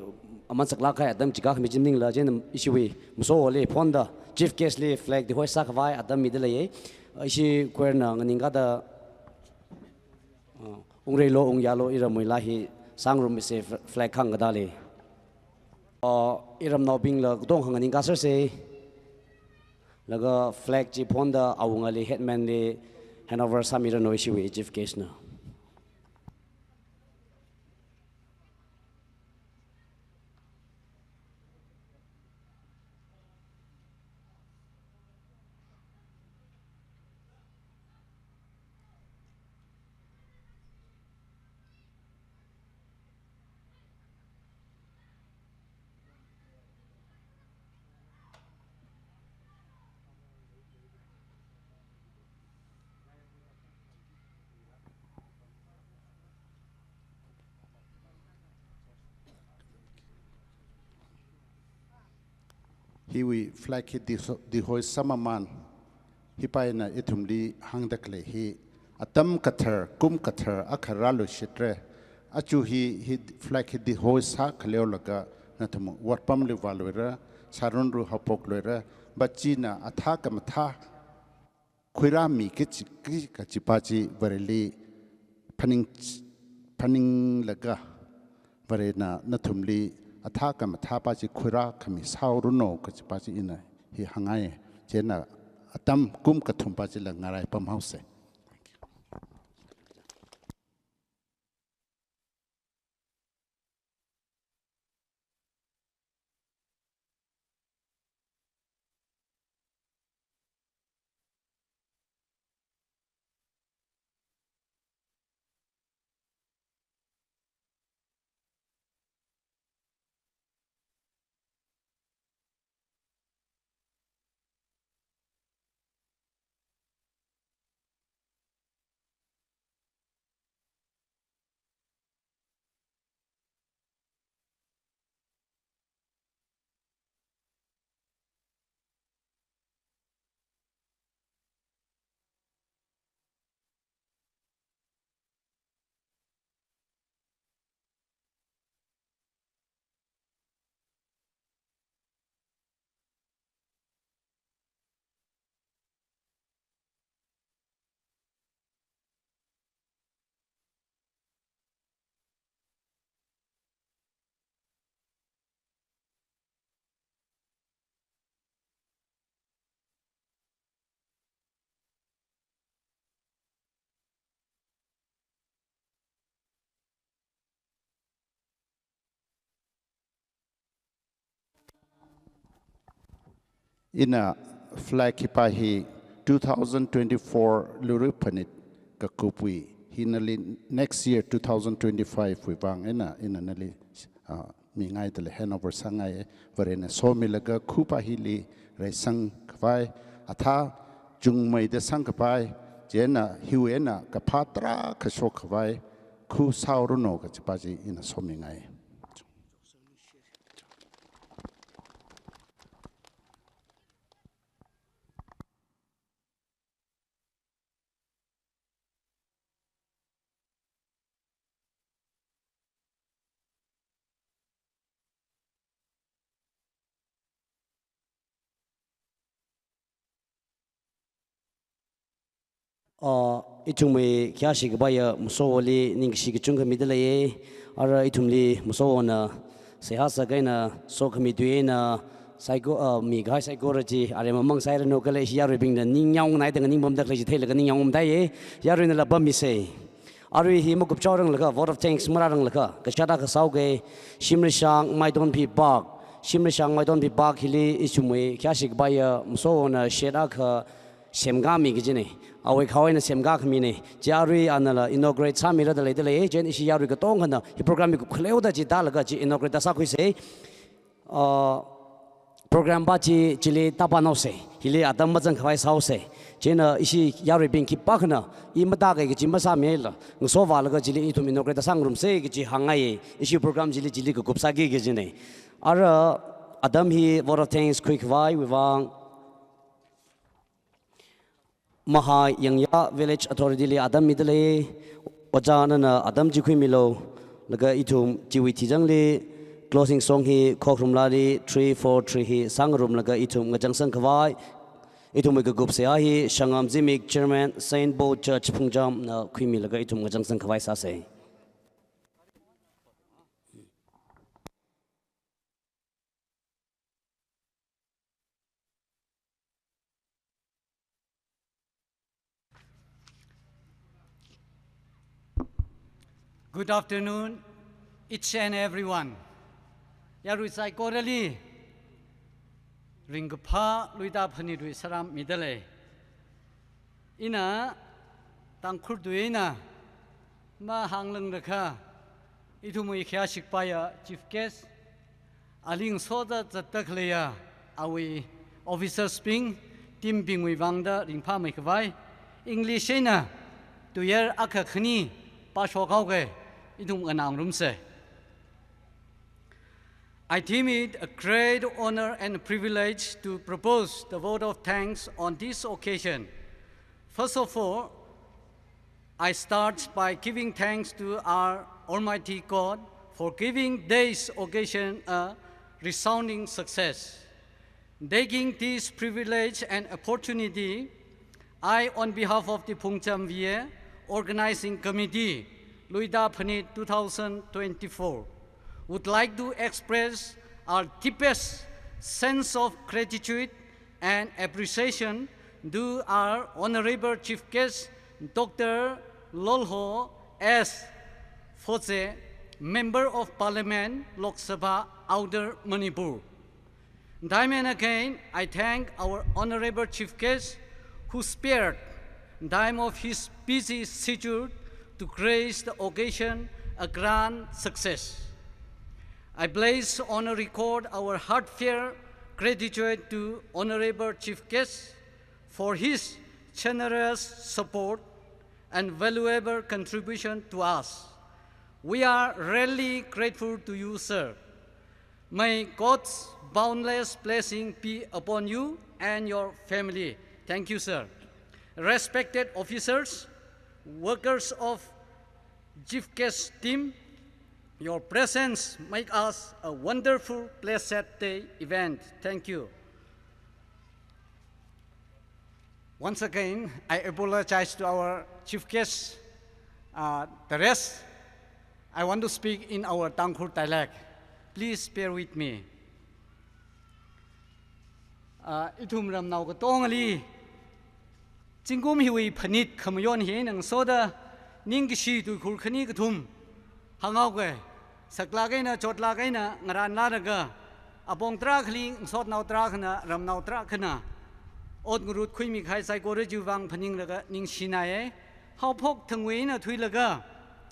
aman sắc lá cái adam chỉ có cái mình là trên issue một số le fonda chief case le flag the hoist sắc vai adam middle ấy issue quên na ngân nga da ung rei lo ung ya lo ira moi la hi sang room se flag khang da le iram no bing la dong hang ngân nga sir se la ga flag chi fonda awung ali headman le Hanover Samira no issue with chief case na. Hiwi flag hit di hoi samaman hipai na itumli hangdakle hi atam kathar kum kathar akharalu shitre achu hi flag hit di hoi sa khleo laga na thumu watpam le walwera sarun ru hapok lera bachina atha kamatha khuira mi ke chi ka chipachi vareli phaning laga varena na thumli atha ka matha pa chi khura khami sauruno ka chi pa chi ina hi hangai chena atam kum kathum pa chila ngarai pam house ina flag kipahi 2024 lurupanit kakupui hinali next year 2025 wibang ina nali mingai tele hanover sangai varene somilaga khupahi li resang khwai atha jungmai de sangkai jena hiwena kapatra khashok khwai khu sauruno ka chapaji ina somingai itung me kya shi gaya musawali ning shi chung ka midale ara itumli musawana sehasa gaina so khami duena psycho mi gai psychology are mamang sai no kale yaru bing na ning nyang nai dang ning bom dak le thele ka ning nyang dai ye yaru na la bam mi se ari hi mo kup chawrang laka vote of thanks mararang laka ka chada ka sau ge shimri shang mai don pi bak shimri shang mai don pi bak hili ichumwe kya shi gaya musawana sheda ka semga mi gijine awe khawai na semga khmi ne jarui anala inaugurate samira da le jen isi yaru ka tong khana hi program ku khleu da ji dalaga ji inaugurate sa khu se program ba ji chile tapano se hile adam majang khawai sau se jena isi yaru bin ki pakhna I mata ga ji masa mela ngso wala ga jili I thum inaugurate sangrum se ji hangai isi program jili ka gupsa gi jine ara adam hi vote of thanks quick vai wang Maha Yangya Village Authority li Adam midale Ojana na Adam jikhui milo laga itum jiwi tijang li closing song hi khokrum la li 343 hi sangrum laga itum ngajang sang khawai itum ga gup se hi Shangam Jimik Chairman Saint Bo Church Pungjam na khui mi laga itum ngajang sang khawai sa se Good afternoon, each and everyone. Yarusai korali ringpa luida phani dui saram midale. Ina tangkhur duina ma hangleng rakha itumui khya shikpaya chief guest aling soda zatakleya awi officer sping team bingwi wangda ringpa maikwai English ina tuyer akha khani pa shokauge idum anang rumse I deem it a great honor and privilege to propose the vote of thanks on this occasion. First of all, I start by giving thanks to our Almighty God for giving this occasion a resounding success. Taking this privilege and opportunity, I, on behalf of the Pungcham VA Organizing Committee, Luida Phanit 2024, would like to express our deepest sense of gratitude and appreciation do our Honorable Chief Guest, Dr. Lolho S. Phose, Member of Parliament, Lok Sabha, Outer Manipur. Time and again, I thank our Honorable Chief Guest who spared time of his busy schedule to grace the occasion a grand success. I place on a record our heartfelt gratitude to Honorable Chief Guest for his generous support and valuable contribution to us. We are really grateful to you, sir. May God's boundless blessing be upon you and your family. Thank you, sir. Respected officers, workers of Chief Guest team, your presence make us a wonderful blessed day event. Thank you. Once again, I apologize to our Chief Guest. The rest, I want to speak in our Tangkhul dialect. Please bear with me. Itum ram nau ka tong ali. Jingkum hiwi panit kamayon hi nang soda ning kishi tu khul khani ka thum. Hangau ke sakla ke na chotla ke na ngaran la raga. Abong tra khli sot nau tra khana ram nau tra khana. Od ngurut khui mi khai sai ko re ju wang phaning raga ning sinaye. Hau phok thangwe na thui laga.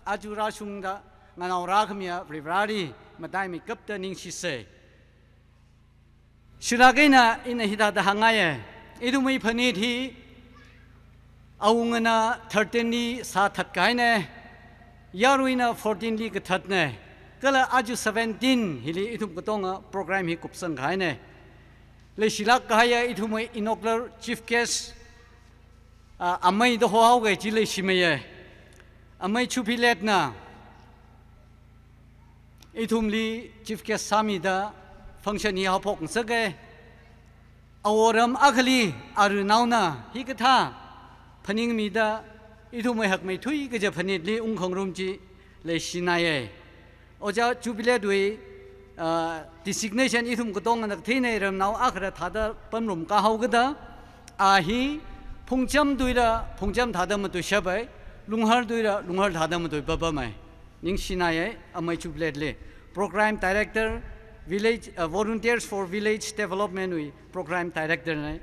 Aju ra sung da nganau ra khamya privrari matai mi kap ta ning si se. Shiragena in a hita da hangaye. Idumi panit hi Aungana 13 sa that kaine. Yaruina 14 li ka thatne. Kala aju 17 hili itum katonga program hi kupsang kaine. Le shilak kahaya itumai inaugural chief guest amai do hoau ge jile shimaye. Amai chupilet na. Itumli chief guest sami da function hi hapok sage aworam akhli arunauna hikatha phaning mi da itumai hak mai thui ge je phanit li ungkhong rumji le sinaye oja chubile dui designation itum kotong anak thine ram nau akhra thada pamrum ka haugada ahi phungcham duira phungcham thada ma tu shabai lunghar duira lunghar thada ma tu baba mai ning sinaye amai chubile le program director Village Volunteers for Village Development we program director ne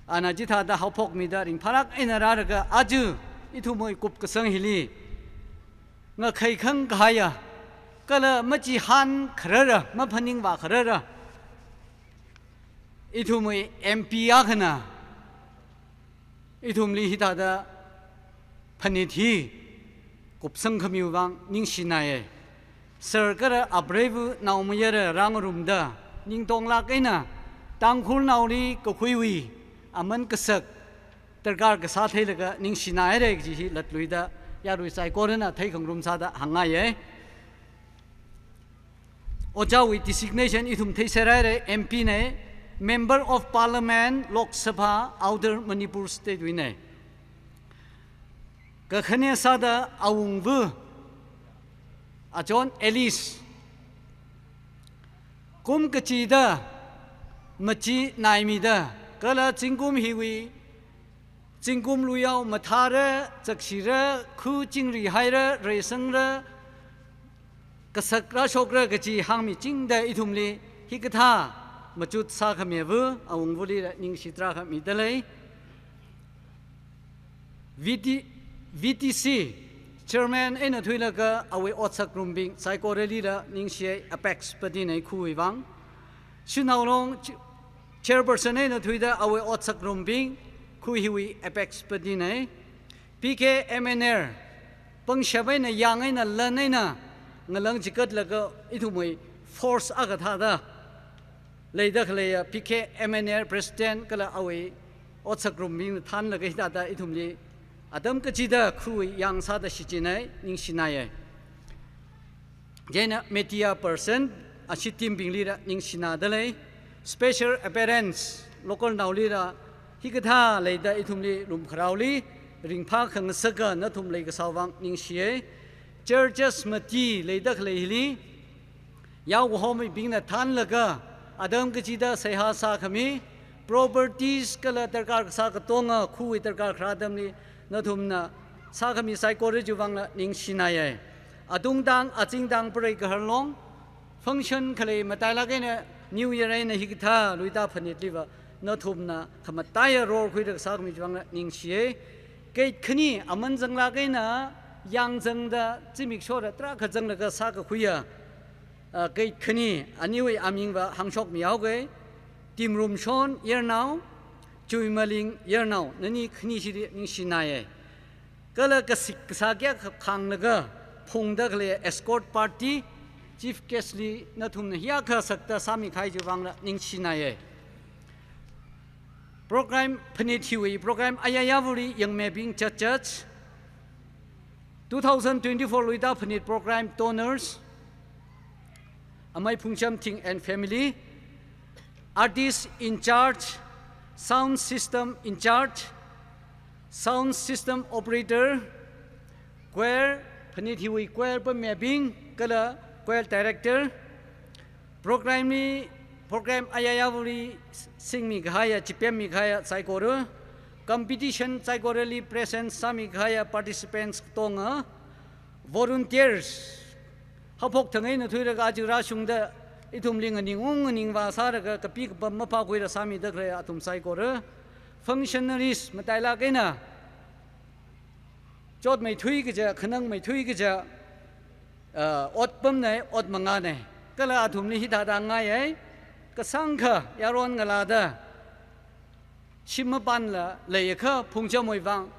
ana jitha da hapok mi da ring pharak enara ga aju ithu moi kup ka sang hili nga khai khang khaya kala machi han khrara ma phaning wa khrara ithu moi MP ya khana ithum li hita da phani thi kup sang khamiu wang ning sinaye Sir kara abrevu naumayara rangrumda ning tongla kaina tangkhul nauli ko khuiwi aman kasak terkar ka sathe laga ning sinai re ji latluida yarui sai korena thai khangrum sa da hangaye ojawi designation ithum thai serai re MP ne member of parliament Lok Sabha Outer Manipur state wi ne ka khane sa da awungbu John Ellis kum kachida machi naimida kala chingkum hiwi chingkum luyao mathara chakshira khu chingri haira resangra kasakra shokra kachi hangmi chingda ithumli hikatha machut sa khamevu awungvuli ning sitra khami dalai VTC Chairman ena thuilaga awe otsak rumbing psychorally da ningshe apex padinai khuiwang sinaulong chairperson ena thuida awe otsak rumbing khuiwi apex padinai PK MNR pangshabai na yangai na lanai na ngalang jikat laga ithumoi force agatha da leida khleya PK MNR president kala awe otsak rumbing than laga hita da ithumli Adam kachida khui yang sada shichinai ning sinaye jena media person ashitim binglira ning sinadale special appearance local naulira hikatha leida ithumli rum khrauli ringpha khang saga na thum leiga sawang ning sie churches mati leida khleili yaw homi bingna than laga adam kachida seha sa khami properties kala terkar sa katonga khu terkar khradam ni na thumna sa khami psychology wangla ning sinaya adung dang aching dang prai ka harlong function khale matala ke na new year na hikitha luita phanit liwa na thumna khamataya rol khui rak sa khami wangla ning sie ke khni aman jangla ke na yang jang da chimik shora tra kha jang la ka sa ka khuya ke khni aniwi aming ba hangshok miao ge Tim Rum Shon year now, Chui Maling year now, Nani Knishi Shinaye. Kala Kasakya Kang Naga, Pongdakle escort party, Chief Kesley Natum Hiaka Sakta Sami Kaijuvang Ning Shinaye. Program Penitiwi, program Ayayavuri Young Mabing Church, 2024 Luida Penit program donors, Amai Pungcham Ting and family. Artists in charge, sound system in charge, sound system operator, choir, Panithiwi choir pa mapping, kala choir director, program ayayavuri sing mighaya, chipem mighaya saikoro, competition saikorali present samighaya participants tonga, volunteers, hapok tangay na thuira ka ajura shungda, itum ling aning wa sara ka kapi ka mapa ko ira sami dakre atum sai ko re functionaries mataila ke na chot mai thui ke ja khanang mai thui ke ja ot pam nei ot manga nei kala atum ni hita da ngai ai ka sangkha yaron ngala da shim pan la le kha phungcha moi wang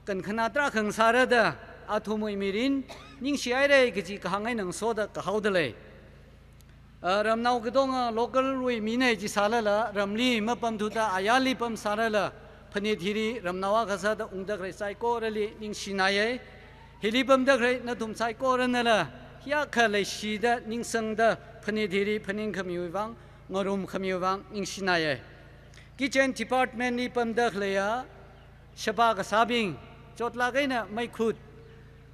kan khana tra khang sara da atum moi mirin ning siai re ke ji ka hangai nang so da ka hau da le Ramnau Kadong local Rui Mine Salala, Ramli, Mapam Tuta, Ayali Pam Sarala, Panithiri, Ramnawa Kasada, Undakre Saiko, Rally, Ning Shinaye, Hilipam Dakre, Natum Saiko Ranala, Yakale Shida, Ning Sangda, Panithiri, Paning Kamuang, Morum Kamuang, Ning Shinaye. Kitchen Department Nipam Daklea, Shabaka Sabing, Jotlagena, Maikut,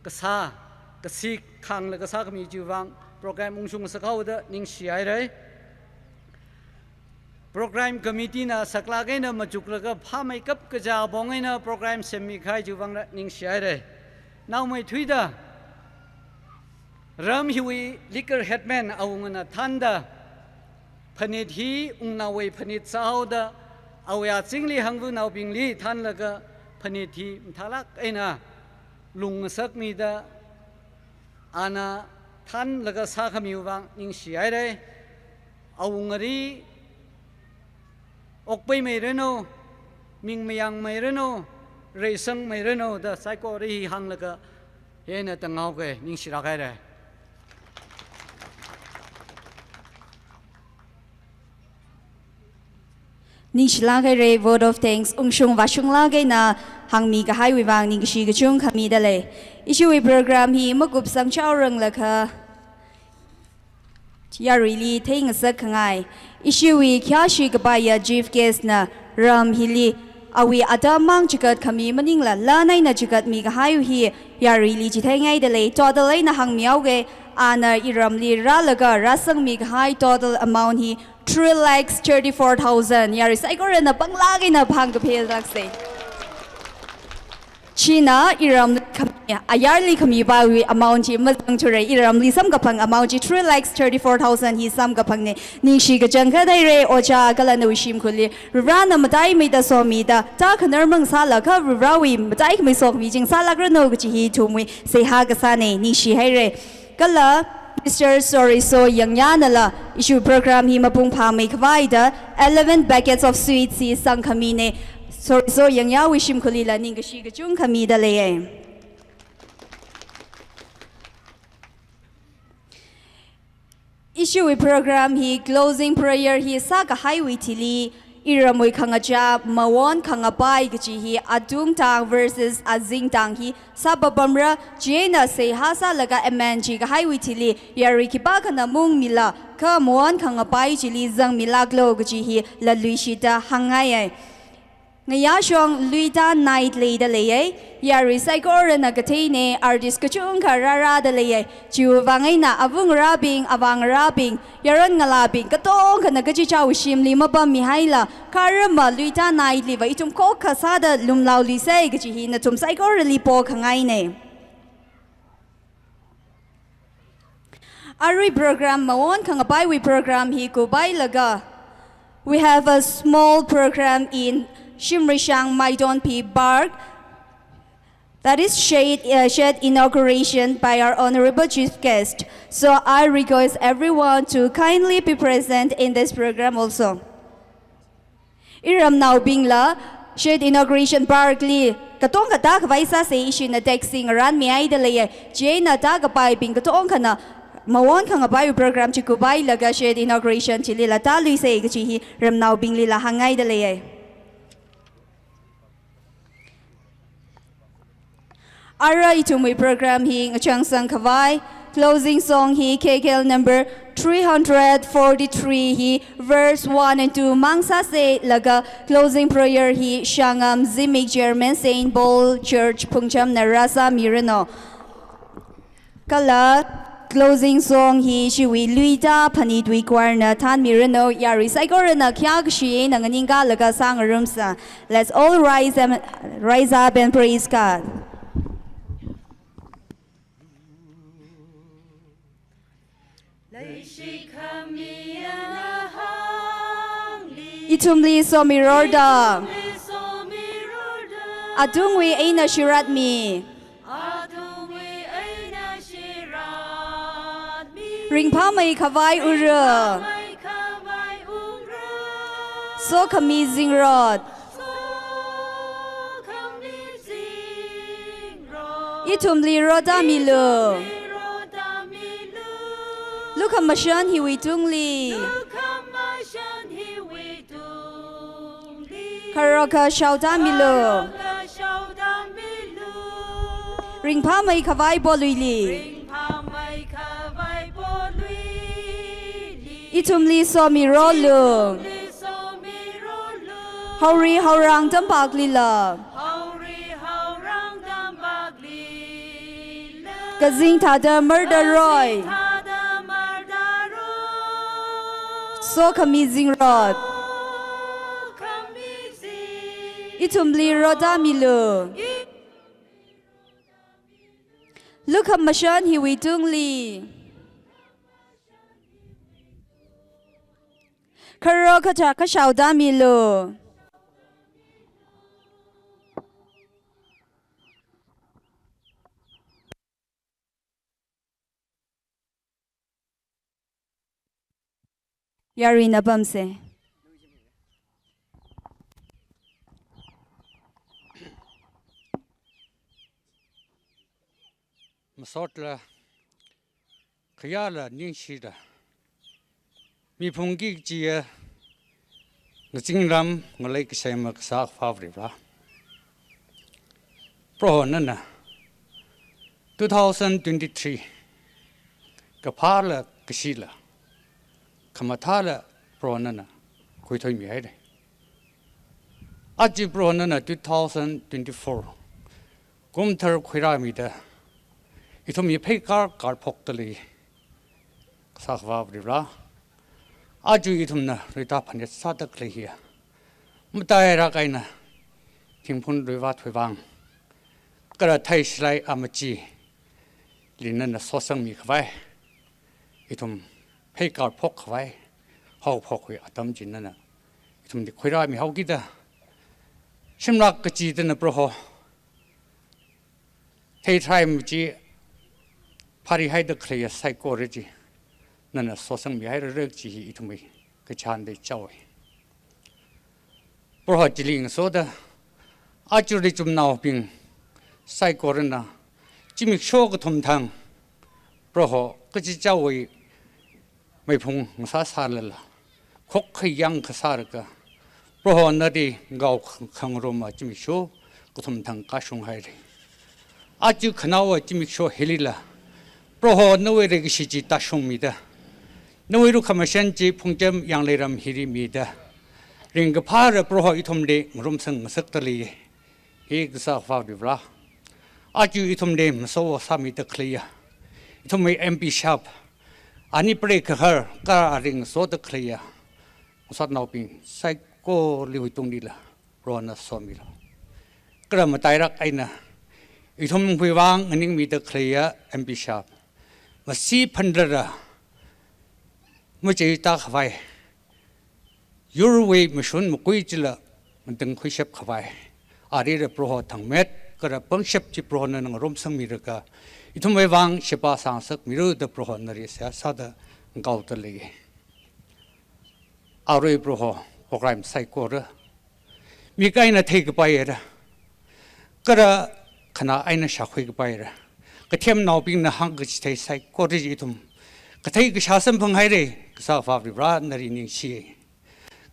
Kasa, Kasik, Kang Lagasakami Juvang. Program ungsung sakau da ning siai rai program committee na saklage na majuklaga pha makeup ka ja bongai na program semi khai juwang na ning siai rai now mai thuida ram hiwi liquor headman awungna thanda phanit hi ungnawe phanit sao da awya chingli hangbu naw bingli than laga phanit hi thalak aina lung sak mi da ana Tan laga sa kamiwang ning siai re awungari okpai mai reno ming mayang mai reno reisang mai reno da saiko ri hang laga hena tangau ke ning sirakai re Ning silagai re vote of thanks ungsung wasung lagai na hangmi ka hai wiwang ning shi ka chung khami dale issue program hi magup sang chaurang lakha ya really thing sa khangai issue kya shi ka ba ya chief guest na ram hili awi adamang chikat khami maning la nai na chikat mi ka hai hi ya really chi thangai dale total lai na hang miau ge ana iram li ra laga rasang mi ka hai total amount hi 3,34,000 yari saikor na panglagi na phang ka phel rakse China iram kami ayarli kami bawi amount ji matang chure iram li sam kapang amount ji 3,34,000 hi sam kapang ne ningshi ka jangka dai re ocha kala no shim khuli rana matai mi da so mi da ta khanar mang sala ka rawi matai mi sok mi jing sala gro no ji hi thumui se ha ka sa ne ningshi hai re kala Mr. Soriso Yangnyanala issue program hi mapung pha mai khwai da 11 buckets of sweets si sang khami ne Soriso Yangya wishim khulila ning ka shi ka chung khami da le issue program hi closing prayer hi sa ka highway thili iramoi khangacha mawon khangapai gichi hi adung tang versus azing tang hi sababamra jena se hasa laga mng ga highway thili yari ki ba khana mung mila ka mawon khangapai chili zang milaglo gichi hi lalui shita hangai ngaya shong luita night le da le ya recycle na gatine artist kachung karara da le chu wangai na avung rabing awang rabing yaron ngalabing katong kana gachi chaw shim li maba mi haila karama luita night le vai tum ko khasa da lumlaw li sai gachi hi na tum cycle li po khangai ne Ari program mawon kangabai we program hi ko bai laga. We have a small program in Shimrishang Maidon P. Bark. That is shed inauguration by our honorable chief guest. So I request everyone to kindly be present in this program also. Iram now bingla shed inauguration Barkley. Katong katak vaisa se ishin na texting ran mi ay dalay jay na tagapay bing katong kana mawon kang abay program chikubay laga shed inauguration chilila taloy sa igachihi ramnaw binglila hangay dalay. Ara itumay program hi ngachang sang kaway closing song hi KKL number 343 hi verse 1 and 2 mangsa se laga closing prayer hi Shangam Zimig German Saint Paul Church Pungcham Narasa Mirano kala closing song hi shiwi luita pani dwi kwarna tan mirano ya recycle na kya shi na nganinga laga sang rumsa. Let's all rise up and praise God. Itumli somiroda adungwi aina shiratmi Ringpa may kawai ura so kamizing rod itumli roda milu look at mashan hiwi tungli karoka shauda milu ringpa may kawai boluili Itumli somi rolung Hauri haurang tambak lila Gazing tada murder roy So kamizing rod Itumli roda milu Look at mashan hiwi tungli Karo kacha kashauda milo. Yarina bamse. Masotla Kayala Ninshida. Mi pungi jia ngajinglam ngalai kisema kasak favri bra. Pro nana 2023 kapala kishila kamatala pro nana kuitoi mi haide. Aji pro nana 2024 kumthar khira mi da ito mi pekar kar poktali kasak favri bra. Aju itumna rita panet sadak lehia. Mutaya kaina timpun rivat wang. Kara thai slai amachi linan sosang mi kwai. Itum pekar pok kwai. Hau pok wi atam jinana. Itum di khira mi hau gida. Shimrak kachi dana proho. Thai thai mji pari hai da khleya psychology. Nana sosang mi hai rek chi itumi ke chan de chawi pro jiling soda ajuri chum naw ping sai korna chimi sho ko thum thang pro ho ke chi chawi mai phung sa sa la khok khayang khasar ka pro ho na di gau khang ro ma chimi sho ko thum thang ka shung hai re aju khnawa chimi sho helila pro ho no we re shi ji ta shung mi da Nawiru Kamashanji Pungtem Yang Leram Hiri Mida ริงกับพาเรโปรหอิทมเดงรุมสังสักตะลีเอกสาฟ้าดิบลาอาจูอิทมเดมโซสามิตะเคลียอิทมเอ็มพีชับอันนี้เปรกเฮอร์ก็ริงโซตะเคลียสัตนาวปิงไซโกลิวิตุงดีละรอนัสสอมิลกระมาตายรักไอ้นะอิทมพิวังอันนี้มีตะเคลียเอ็มพีชับมาซีพันเดระไม่ใจตาขวายยูร์เวย์มชุนมุกุยจิละมันตึงคุยเชฟขวายอารีเรโปรหทั้งเม็ดก็ระปังเชฟจิโปรหนังรมสังมีรกาอิทุมเววังเชปาสังสักมิรุดโปรหนริเสียสัดเกาตลีอารีโปรหพวกไรมไซโกระมีใครน่ะเทกไประก็ระขณะไอ้น่ะชักคุยไประก็เทียมนาวปิงน่ะหังก็จะเทไซโกระจิทุมก็เทกชาสัมพังให้เลยก็สาวฟ้าริบรานรินิงชี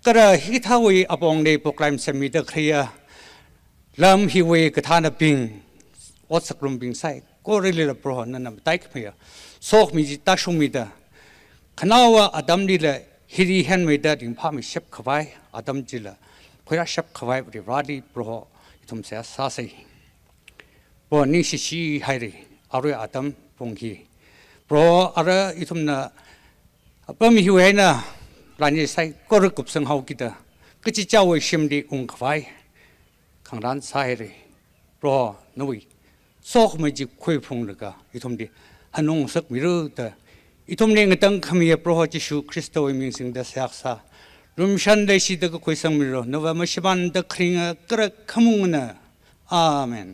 ก็ระฮิตาวีอปองเดพวกไรมสมิตะเคลียลำฮิเวกฐานปิงวัดสกรุมปิงไซก็เรื่องโปรหนั่นน่ะไม่ได้ขมีโซกมีจิตตาชุมิดาขณะว่าอดัมดีละฮิริเฮนไม่ได้ถึงพามีเชฟขวายอดัมจิละคุยรักเชฟขวายบริวารดีโปรทุมเสียสาสิปอนี่ชิให้เลยอารมณ์อดัมปงฮีโปรอะไรทุมน่ะปมีฮิเวน่ะหลังจากไซก็รึกบสังหากิดาก็จะเจ้าวิชิมดีองขวายข้างด้านซ้ายเลยเพราะนุ้ยโซกไม่จีคุยพงเลยก็อีทุมดีฮันนงสักมิรุตอีทุมเนี่ยตั้งขมีเพราะจิชูคริสต์วิมิงสิงเดสักษารุมชันได้สิเด็กคุยสังมิรุนว่าไม่ใช่บ้านเด็กคริงกระขมุงนะอาเมน